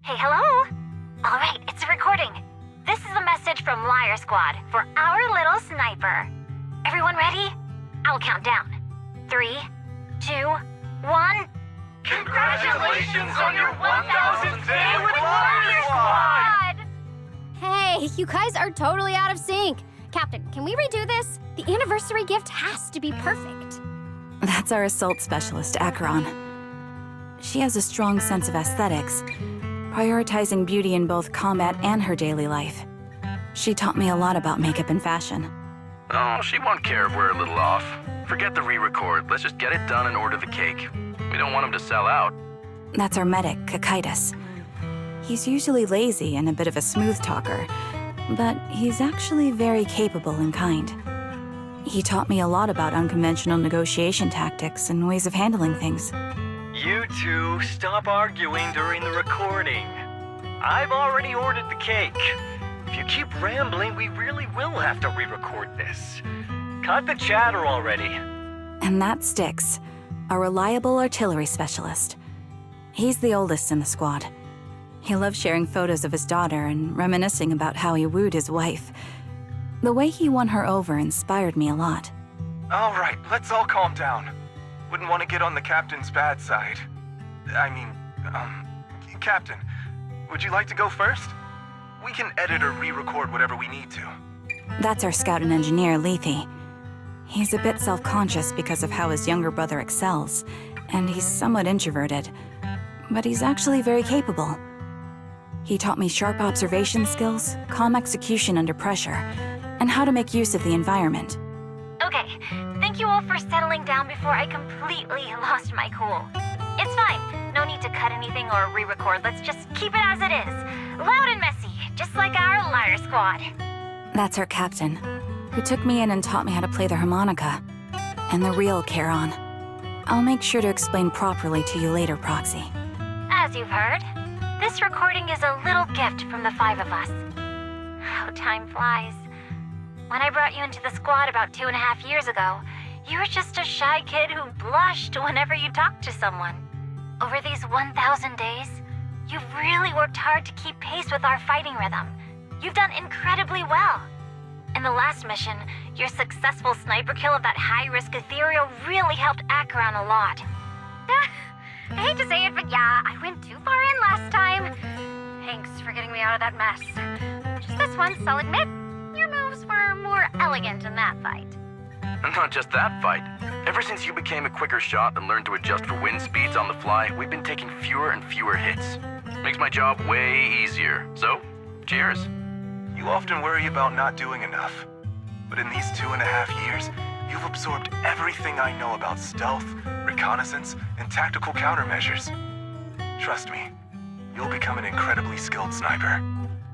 Hey, hello? All right, it's a recording. This is a message from Liar Liar Squad for our little sniper. Everyone ready? I'll count down. 3, 2, 1. Congratulations on your 1000th day with Liar Squad! Hey, you guys are totally out of sync. Captain, can we redo this? The anniversary gift has to be perfect. That's our assault specialist, Acheron. She has a strong sense of aesthetics, prioritizing beauty in both combat and her daily life. She taught me a lot about makeup and fashion. Oh, she won't care if we're a little off. Forget the re-record. Let's just get it done and order the cake. We don't want him to sell out. That's our medic, Kakaitis. He's usually lazy and a bit of a smooth talker, but he's actually very capable and kind. He taught me a lot about unconventional negotiation tactics and ways of handling things. You two, stop arguing during the recording. I've already ordered the cake. If you keep rambling, we really will have to re-record this. Cut the chatter already. And that's Styx, a reliable artillery specialist. He's the oldest in the squad. He loves sharing photos of his daughter and reminiscing about how he wooed his wife. The way he won her over inspired me a lot. All right, let's all calm down. Wouldn't want to get on the captain's bad side. Captain, would you like to go first? We can edit or re-record whatever we need to. That's our scout and engineer, Lethe. He's a bit self-conscious because of how his younger brother excels, and he's somewhat introverted, but he's actually very capable. He taught me sharp observation skills, calm execution under pressure, and how to make use of the environment. Okay, thank you all for settling down before I completely lost my cool. It's fine, no need to cut anything or re-record. Let's just keep it as it is. Loud and messy, just like our Liar Squad. That's our captain, who took me in and taught me how to play the harmonica, and the real Charon. I'll make sure to explain properly to you later, Proxy. As you've heard, this recording is a little gift from the 5 of us. How time flies. When I brought you into the squad about 2.5 years ago, you were just a shy kid who blushed whenever you talked to someone. Over these 1,000 days, you've really worked hard to keep pace with our fighting rhythm. You've done incredibly well. In the last mission, your successful sniper kill of that high-risk ethereal really helped Acheron a lot. I hate to say it, but yeah, I went too far in last time. Thanks for getting me out of that mess. Just this once, I'll admit, your moves were more elegant in that fight. Not just that fight. Ever since you became a quicker shot and learned to adjust for wind speeds on the fly, we've been taking fewer and fewer hits. Makes my job way easier. So, cheers. You often worry about not doing enough. But in these 2.5 years, you've absorbed everything I know about stealth, reconnaissance, and tactical countermeasures. Trust me, you'll become an incredibly skilled sniper.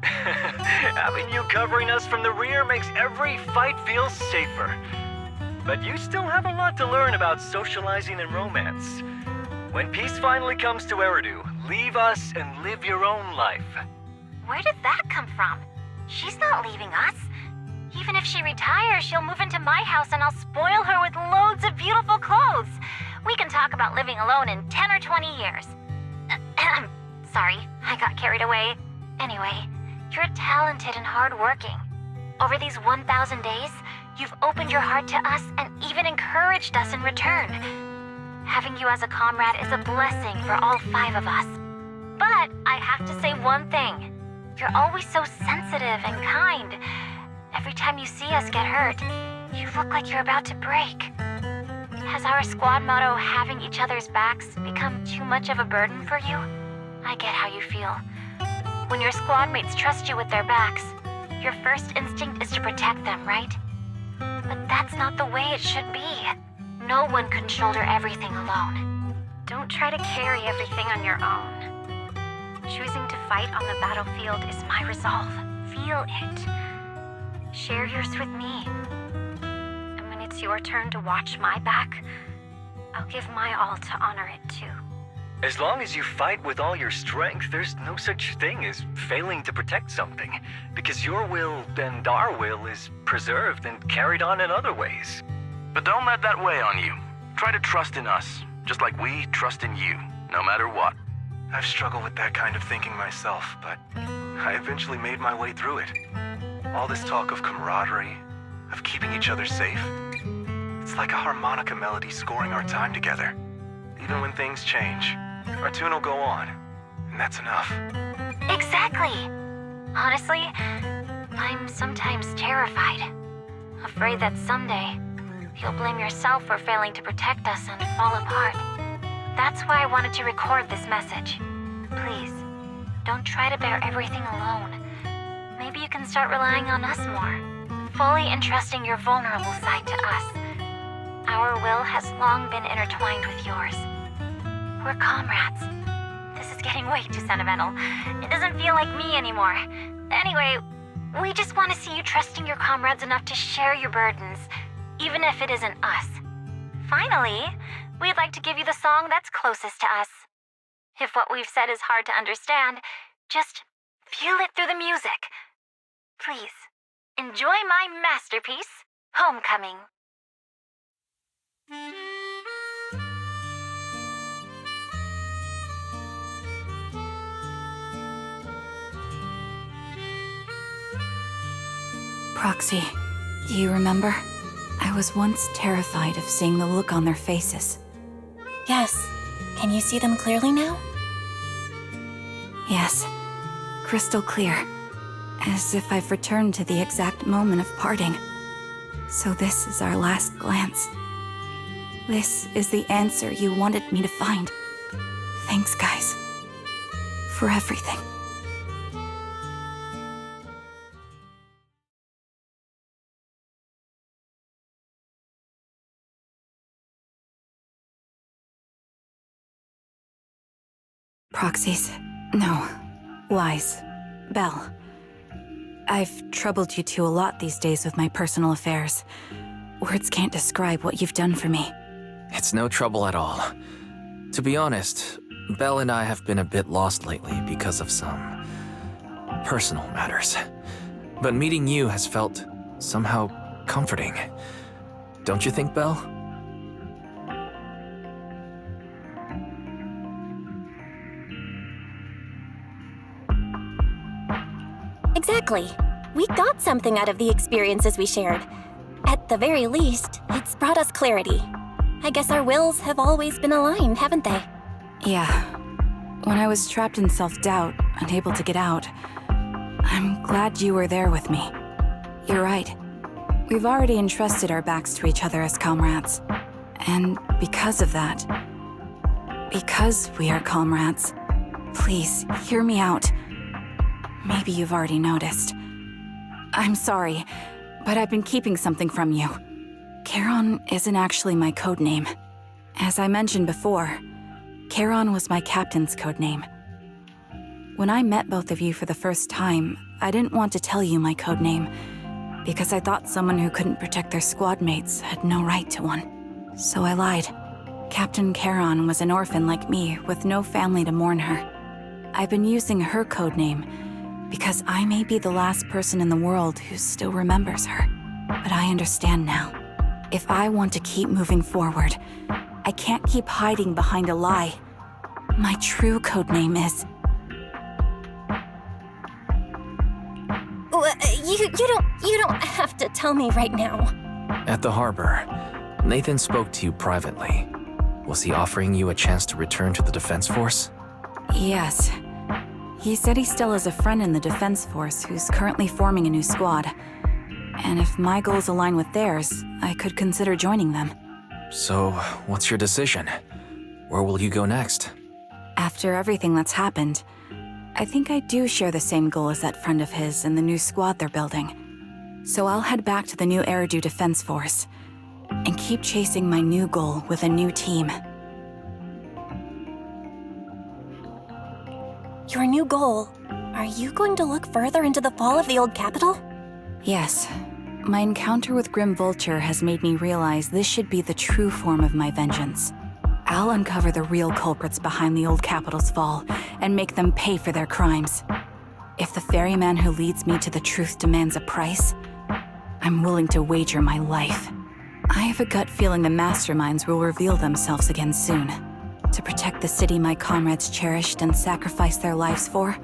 Having you covering us from the rear makes every fight feel safer. But you still have a lot to learn about socializing and romance. When peace finally comes to Eridu, leave us and live your own life. Where did that come from? She's not leaving us. Even if she retires, she'll move into my house and I'll spoil her with loads of beautiful clothes. We can talk about living alone in 10 or 20 years. Sorry, I got carried away. Anyway, you're talented and hardworking. Over these 1,000 days, you've opened your heart to us and even encouraged us in return. Having you as a comrade is a blessing for all 5 of us. But I have to say one thing. You're always so sensitive and kind. Every time you see us get hurt, you look like you're about to break. Has our squad motto, having each other's backs, become too much of a burden for you? I get how you feel. When your squad mates trust you with their backs, your first instinct is to protect them, right? But that's not the way it should be. No one can shoulder everything alone. Don't try to carry everything on your own. Choosing to fight on the battlefield is my resolve. Feel it. Share yours with me. And when it's your turn to watch my back, I'll give my all to honor it too. As long as you fight with all your strength, there's no such thing as failing to protect something, because your will and our will is preserved and carried on in other ways. But don't let that weigh on you. Try to trust in us, just like we trust in you, no matter what. I've struggled with that kind of thinking myself, but I eventually made my way through it. All this talk of camaraderie, of keeping each other safe, it's like a harmonica melody scoring our time together. Even when things change, our tune will go on, and that's enough. Exactly. Honestly, I'm sometimes terrified. Afraid that someday, you'll blame yourself for failing to protect us and fall apart. That's why I wanted to record this message. Please, don't try to bear everything alone. Maybe you can start relying on us more, fully entrusting your vulnerable side to us. Our will has long been intertwined with yours. We're comrades. This is getting way too sentimental. It doesn't feel like me anymore. Anyway, we just want to see you trusting your comrades enough to share your burdens, even if it isn't us. Finally, we'd like to give you the song that's closest to us. If what we've said is hard to understand, just feel it through the music. Please, enjoy my masterpiece, Homecoming. Proxy, do you remember? I was once terrified of seeing the look on their faces. Yes. Can you see them clearly now? Yes. Crystal clear. As if I've returned to the exact moment of parting. So this is our last glance. This is the answer you wanted me to find. Thanks, guys. For everything. Proxies. No. Lies. Belle. I've troubled you two a lot these days with my personal affairs. Words can't describe what you've done for me. It's no trouble at all. To be honest, Belle and I have been a bit lost lately because of some personal matters. But meeting you has felt somehow comforting. Don't you think, Belle? Exactly. We got something out of the experiences we shared. At the very least, it's brought us clarity. I guess our wills have always been aligned, haven't they? Yeah. When I was trapped in self-doubt, unable to get out, I'm glad you were there with me. You're right. We've already entrusted our backs to each other as comrades. And because of that, because we are comrades, please, hear me out. Maybe you've already noticed. I'm sorry, but I've been keeping something from you. Charon isn't actually my code name. As I mentioned before, Charon was my captain's code name. When I met both of you for the first time, I didn't want to tell you my code name, because I thought someone who couldn't protect their squad mates had no right to one. So I lied. Captain Charon was an orphan like me, with no family to mourn her. I've been using her code name because I may be the last person in the world who still remembers her. But I understand now. If I want to keep moving forward, I can't keep hiding behind a lie. My true codename is... You don't have to tell me right now. At the harbor, Nathan spoke to you privately. Was he offering you a chance to return to the Defense Force? Yes. He said he still has a friend in the Defense Force who's currently forming a new squad. And if my goals align with theirs, I could consider joining them. So, what's your decision? Where will you go next? After everything that's happened, I think I do share the same goal as that friend of his and the new squad they're building. So I'll head back to the new Eridu Defense Force and keep chasing my new goal with a new team. Your new goal. Are you going to look further into the fall of the old capital? Yes. My encounter with Grim Vulture has made me realize this should be the true form of my vengeance. I'll uncover the real culprits behind the old capital's fall and make them pay for their crimes. If the ferryman who leads me to the truth demands a price, I'm willing to wager my life. I have a gut feeling the masterminds will reveal themselves again soon. To protect the city my comrades cherished and sacrificed their lives for,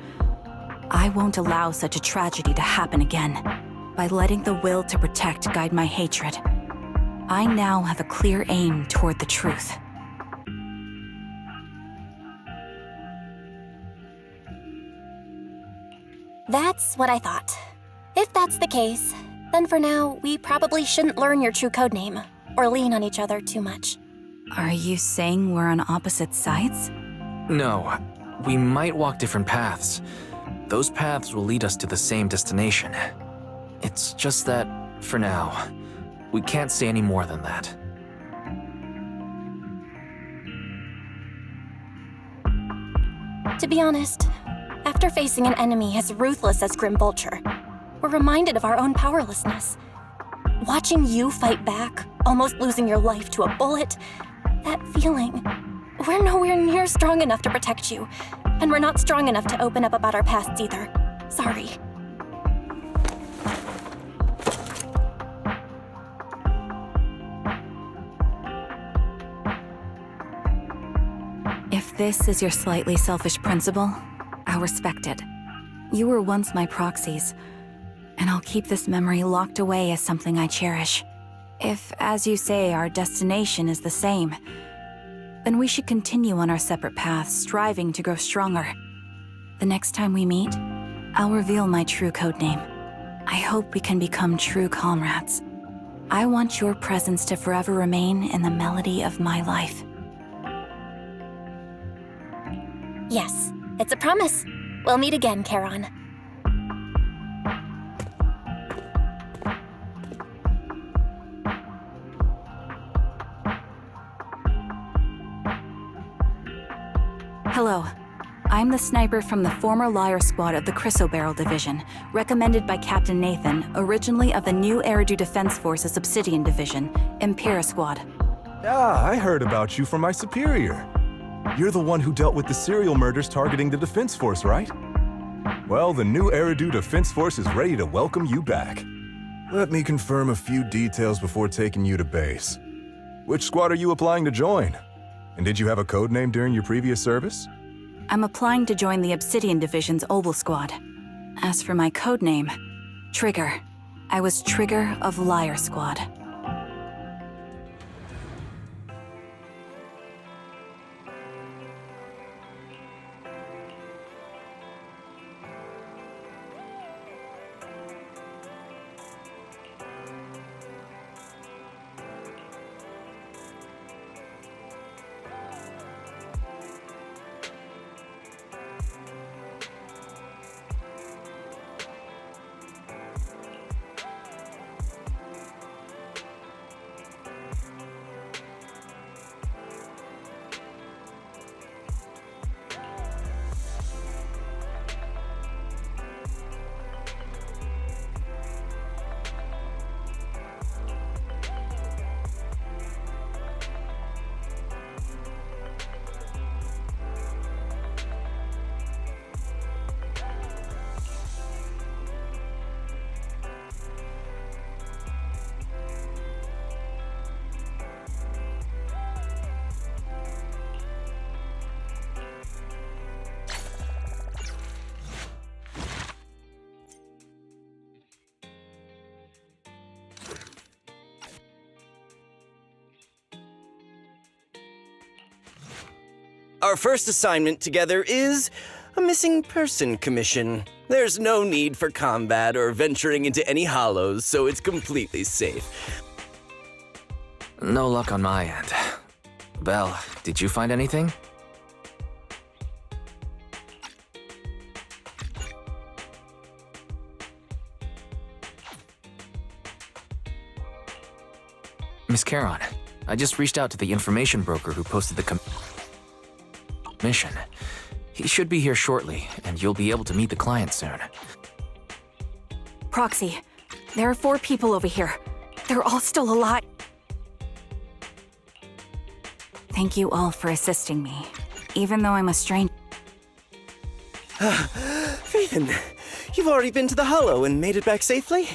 I won't allow such a tragedy to happen again. by letting the will to protect guide my hatred. I now have a clear aim toward the truth. That's what I thought. If that's the case, then for now, we probably shouldn't learn your true codename, or lean on each other too much. Are you saying we're on opposite sides? No, we might walk different paths. Those paths will lead us to the same destination. It's just that, for now, we can't say any more than that. To be honest, after facing an enemy as ruthless as Grim Vulture, we're reminded of our own powerlessness. Watching you fight back, almost losing your life to a bullet, that feeling. We're nowhere near strong enough to protect you, and we're not strong enough to open up about our pasts either. Sorry. If this is your slightly selfish principle, I'll respect it. You were once my proxies, and I'll keep this memory locked away as something I cherish. If, as you say, our destination is the same, then we should continue on our separate paths, striving to grow stronger. The next time we meet, I'll reveal my true codename. I hope we can become true comrades. I want your presence to forever remain in the melody of my life. Yes, it's a promise. We'll meet again, Charon. Hello. I'm the sniper from the former Liar Squad of the Chrysoberyl Division, recommended by Captain Nathan, originally of the new Eridu Defense Forces Obsidian Division, Impera Squad. Ah, I heard about you from my superior. You're the one who dealt with the serial murders targeting the Defense Force, right? Well, the new Eridu Defense Force is ready to welcome you back. Let me confirm a few details before taking you to base. Which squad are you applying to join? And did you have a codename during your previous service? I'm applying to join the Obsidian Division's Obel Squad. As for my codename, Trigger. I was Trigger of Liar Squad. Our first assignment together is a missing person commission. There's no need for combat or venturing into any hollows, so it's completely safe. No luck on my end. Belle, did you find anything? Miss Charon, I just reached out to the information broker who posted the mission. He should be here shortly, and you'll be able to meet the client soon. Proxy, there are 4 people over here. They're all still alive. Thank you all for assisting me, even though I'm a stranger. Raven, you've already been to the Hollow and made it back safely?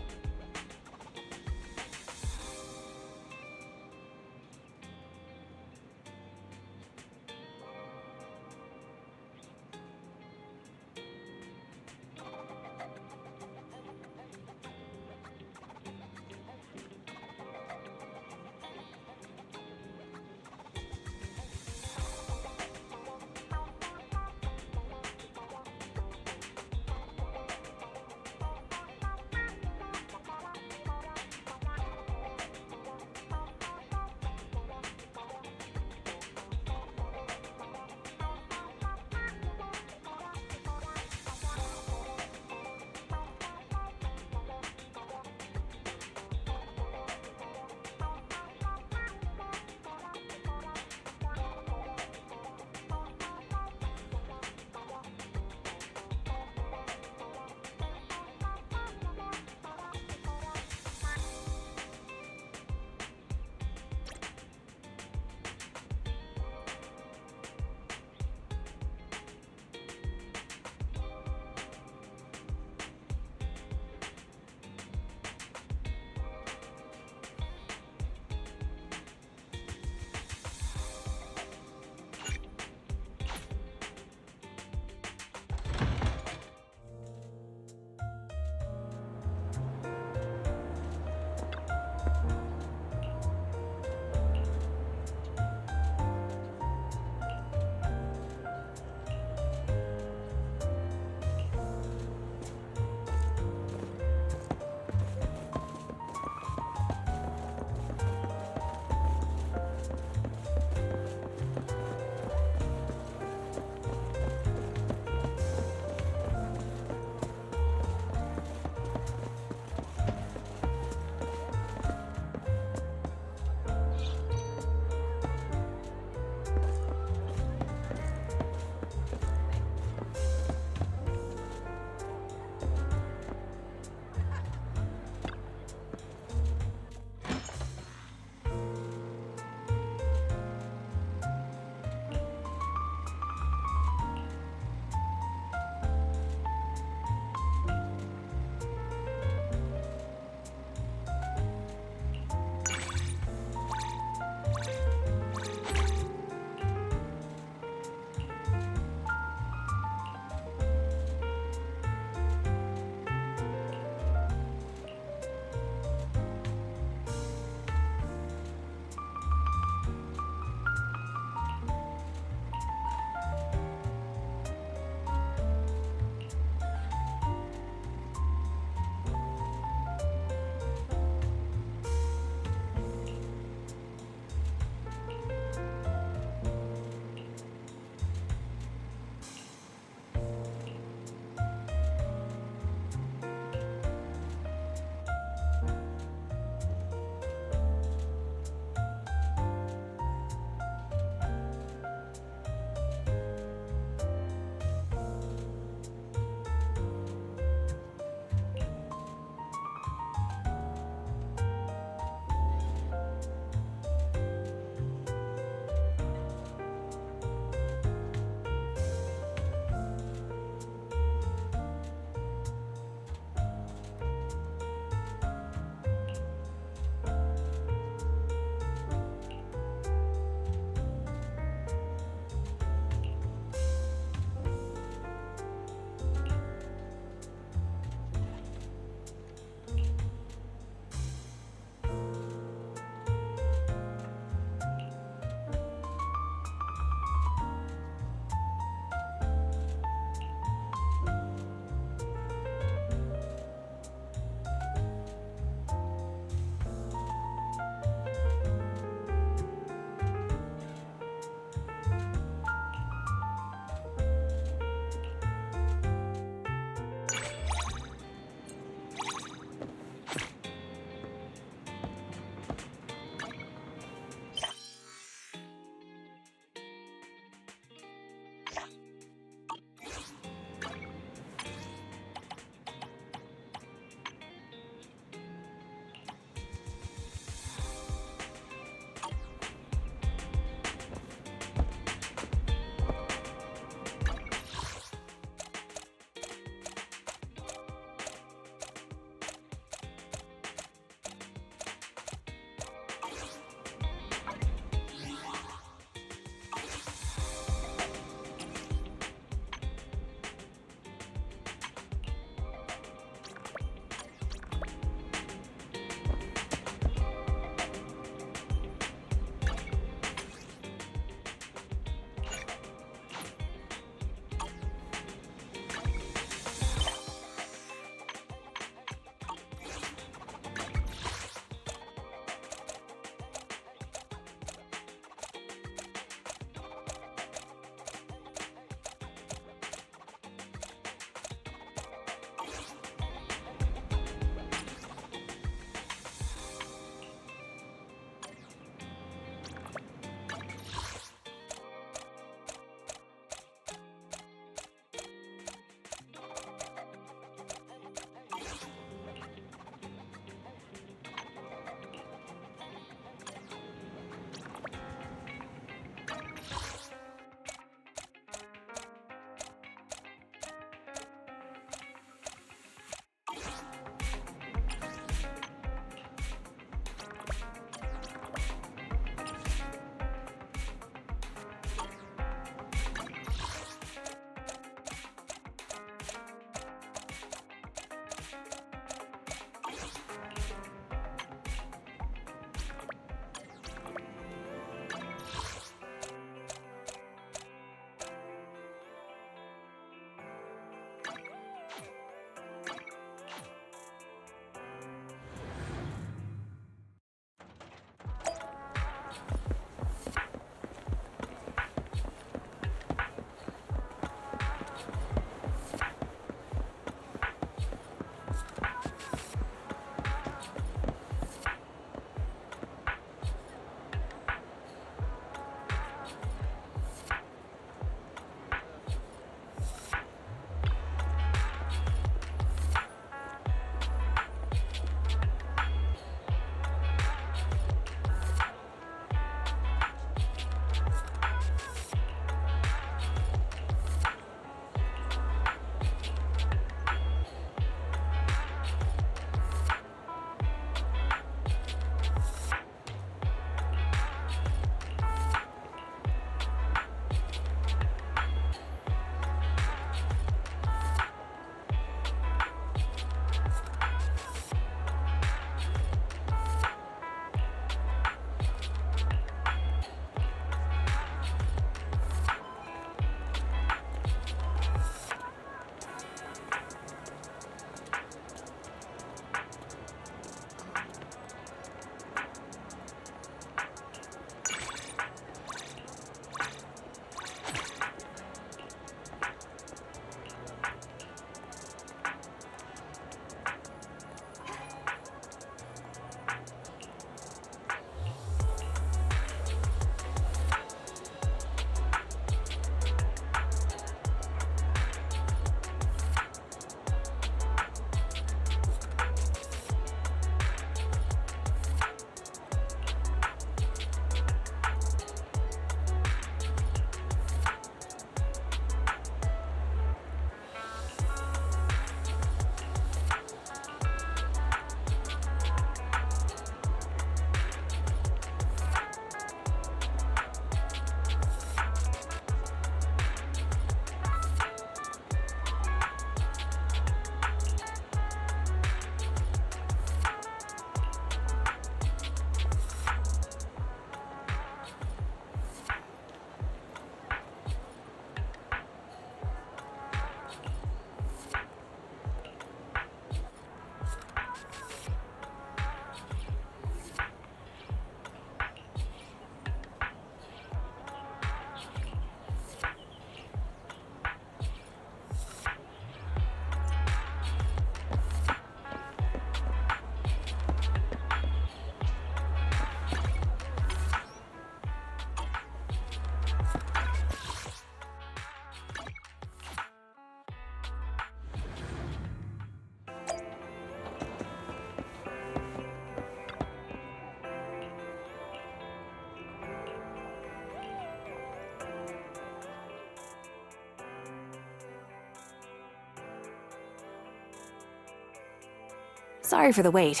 Sorry for the wait.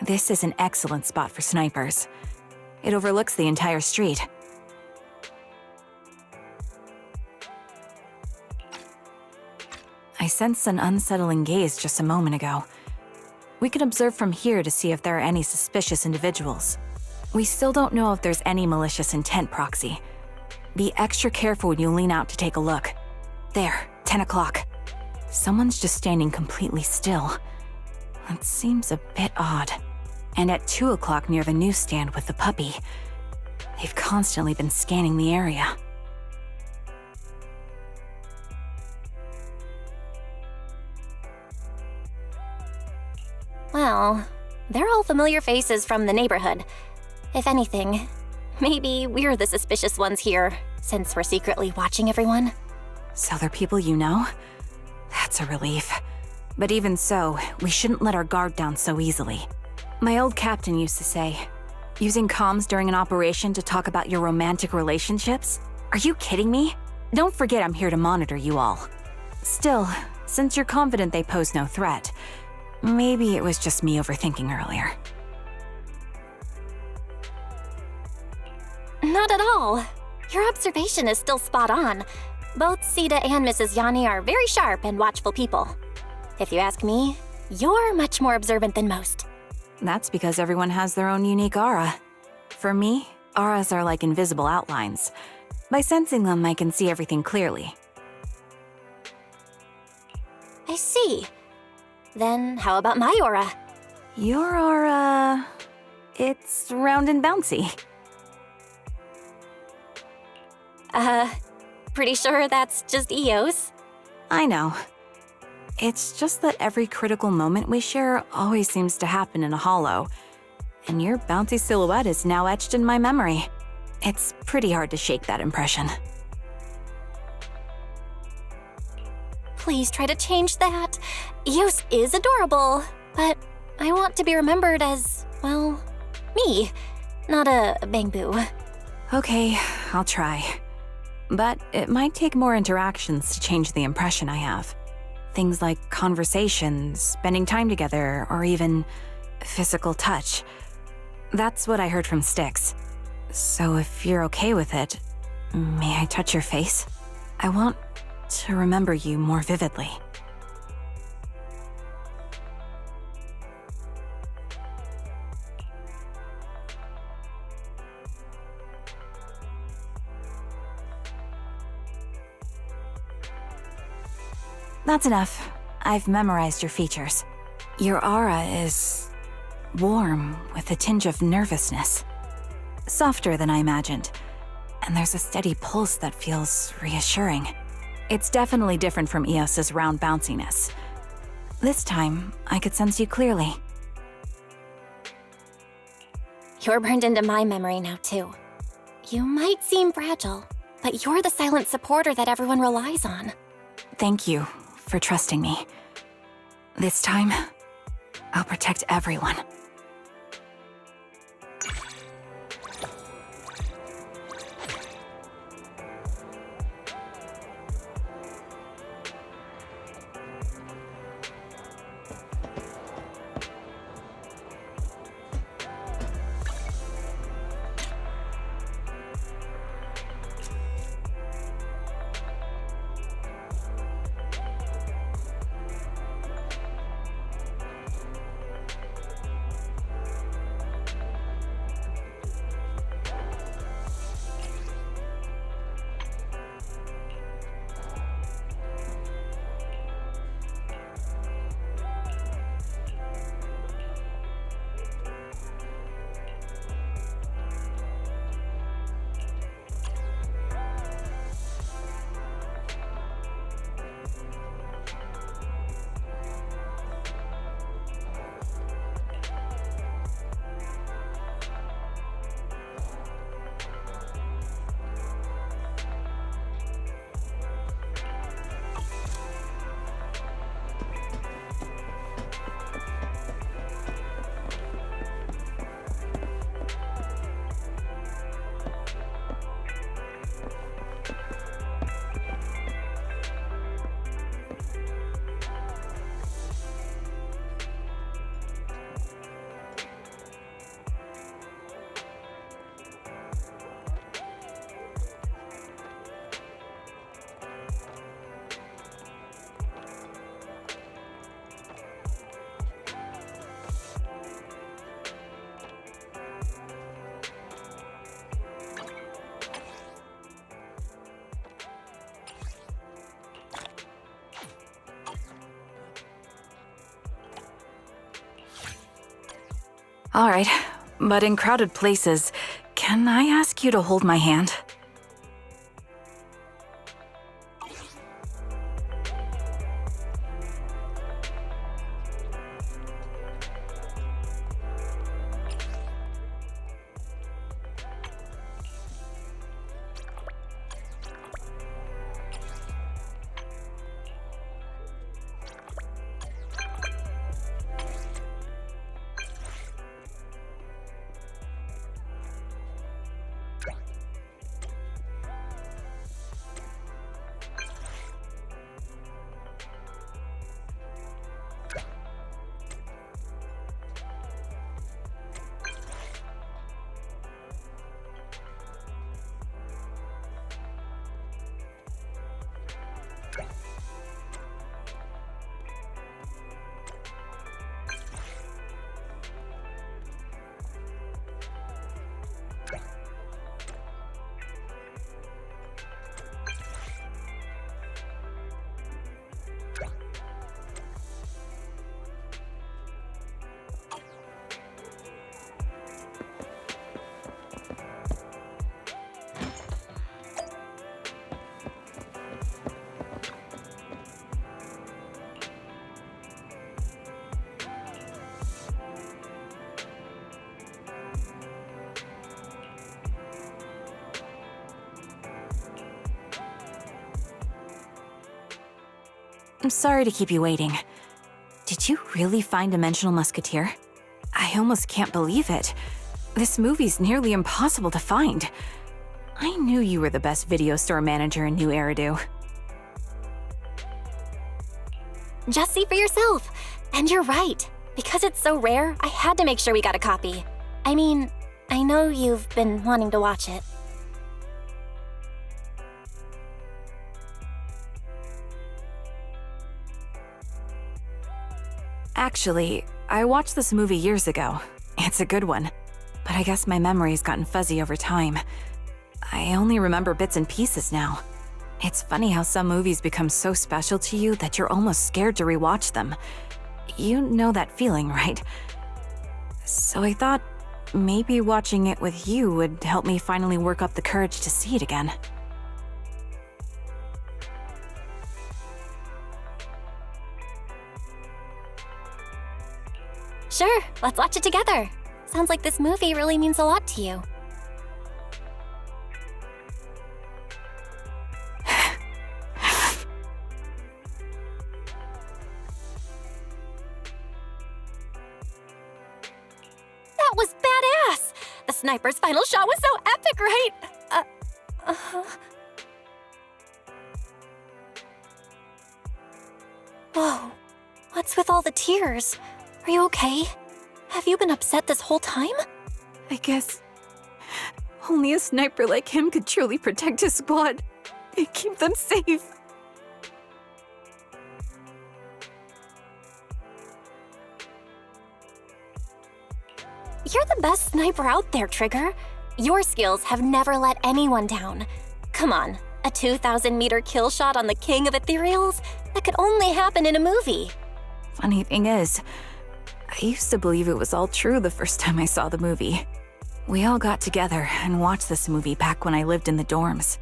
This is an excellent spot for snipers. It overlooks the entire street. I sensed an unsettling gaze just a moment ago. We can observe from here to see if there are any suspicious individuals. We still don't know if there's any malicious intent, Proxy. Be extra careful when you lean out to take a look. There, 10 o'clock. Someone's just standing completely still. That seems a bit odd. And at 2 o'clock near the newsstand with the puppy. They've constantly been scanning the area. Well, they're all familiar faces from the neighborhood. If anything, maybe we're the suspicious ones here, since we're secretly watching everyone. So they're people you know? That's a relief. But even so, we shouldn't let our guard down so easily. My old captain used to say, using comms during an operation to talk about your romantic relationships? Are you kidding me? Don't forget I'm here to monitor you all. Still, since you're confident they pose no threat, maybe it was just me overthinking earlier. Not at all. Your observation is still spot on. Both Sita and Mrs. Yanni are very sharp and watchful people. If you ask me, you're much more observant than most. That's because everyone has their own unique aura. For me, auras are like invisible outlines. By sensing them, I can see everything clearly. I see. Then how about my aura? Your aura... it's round and bouncy. Pretty sure that's just Eos. I know. It's just that every critical moment we share always seems to happen in a hollow. And your bouncy silhouette is now etched in my memory. It's pretty hard to shake that impression. Please try to change that. Eos is adorable, but I want to be remembered as, well, me, not a Bangbu. Okay, I'll try. But it might take more interactions to change the impression I have. Things like conversations, spending time together, or even physical touch. That's what I heard from Styx. So if you're okay with it, may I touch your face? I want to remember you more vividly. That's enough. I've memorized your features. Your aura is warm with a tinge of nervousness. Softer than I imagined. And there's a steady pulse that feels reassuring. It's definitely different from Eos's round bounciness. This time, I could sense you clearly. You're burned into my memory now, too. You might seem fragile, but you're the silent supporter that everyone relies on. Thank you for trusting me. This time, I'll protect everyone. All right, but in crowded places, can I ask you to hold my hand? I'm sorry to keep you waiting. Did you really find Dimensional Musketeer? I almost can't believe it. This movie's nearly impossible to find. I knew you were the best video store manager in New Eridu. Just see for yourself. And you're right. Because it's so rare, I had to make sure we got a copy. I mean, I know you've been wanting to watch it. Actually, I watched this movie years ago. It's a good one. But I guess my memory's gotten fuzzy over time. I only remember bits and pieces now. It's funny how some movies become so special to you that you're almost scared to rewatch them. You know that feeling, right? So I thought maybe watching it with you would help me finally work up the courage to see it again. Sure, let's watch it together. Sounds like this movie really means a lot to you. That was badass! The sniper's final shot was so epic, right? Whoa, what's with all the tears? Are you okay? Have you been upset this whole time? I guess only a sniper like him could truly protect his squad and keep them safe. You're the best sniper out there, Trigger. Your skills have never let anyone down. Come on, a 2,000-meter kill shot on the king of ethereals? That could only happen in a movie. Funny thing is, I used to believe it was all true the first time I saw the movie. We all got together and watched this movie back when I lived in the dorms.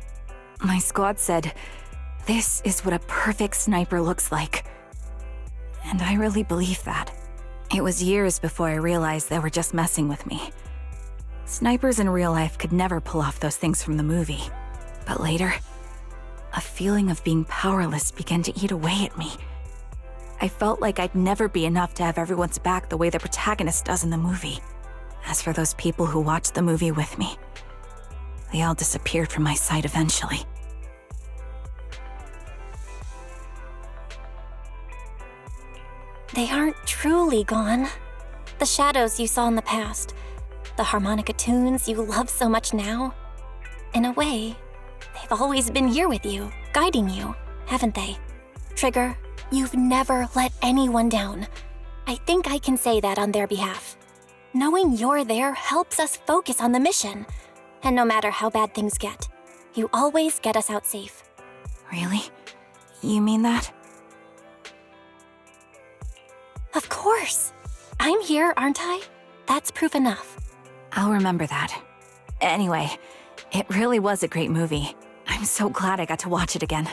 My squad said, "This is what a perfect sniper looks like." And I really believed that. It was years before I realized they were just messing with me. Snipers in real life could never pull off those things from the movie. But later, a feeling of being powerless began to eat away at me. I felt like I'd never be enough to have everyone's back the way the protagonist does in the movie. As for those people who watched the movie with me, they all disappeared from my sight eventually. They aren't truly gone. The shadows you saw in the past, the harmonica tunes you love so much now, in a way, they've always been here with you, guiding you, haven't they? Trigger, you've never let anyone down. I think I can say that on their behalf. Knowing you're there helps us focus on the mission. And no matter how bad things get, you always get us out safe. Really? You mean that? Of course. I'm here, aren't I? That's proof enough. I'll remember that. Anyway, it really was a great movie. I'm so glad I got to watch it again.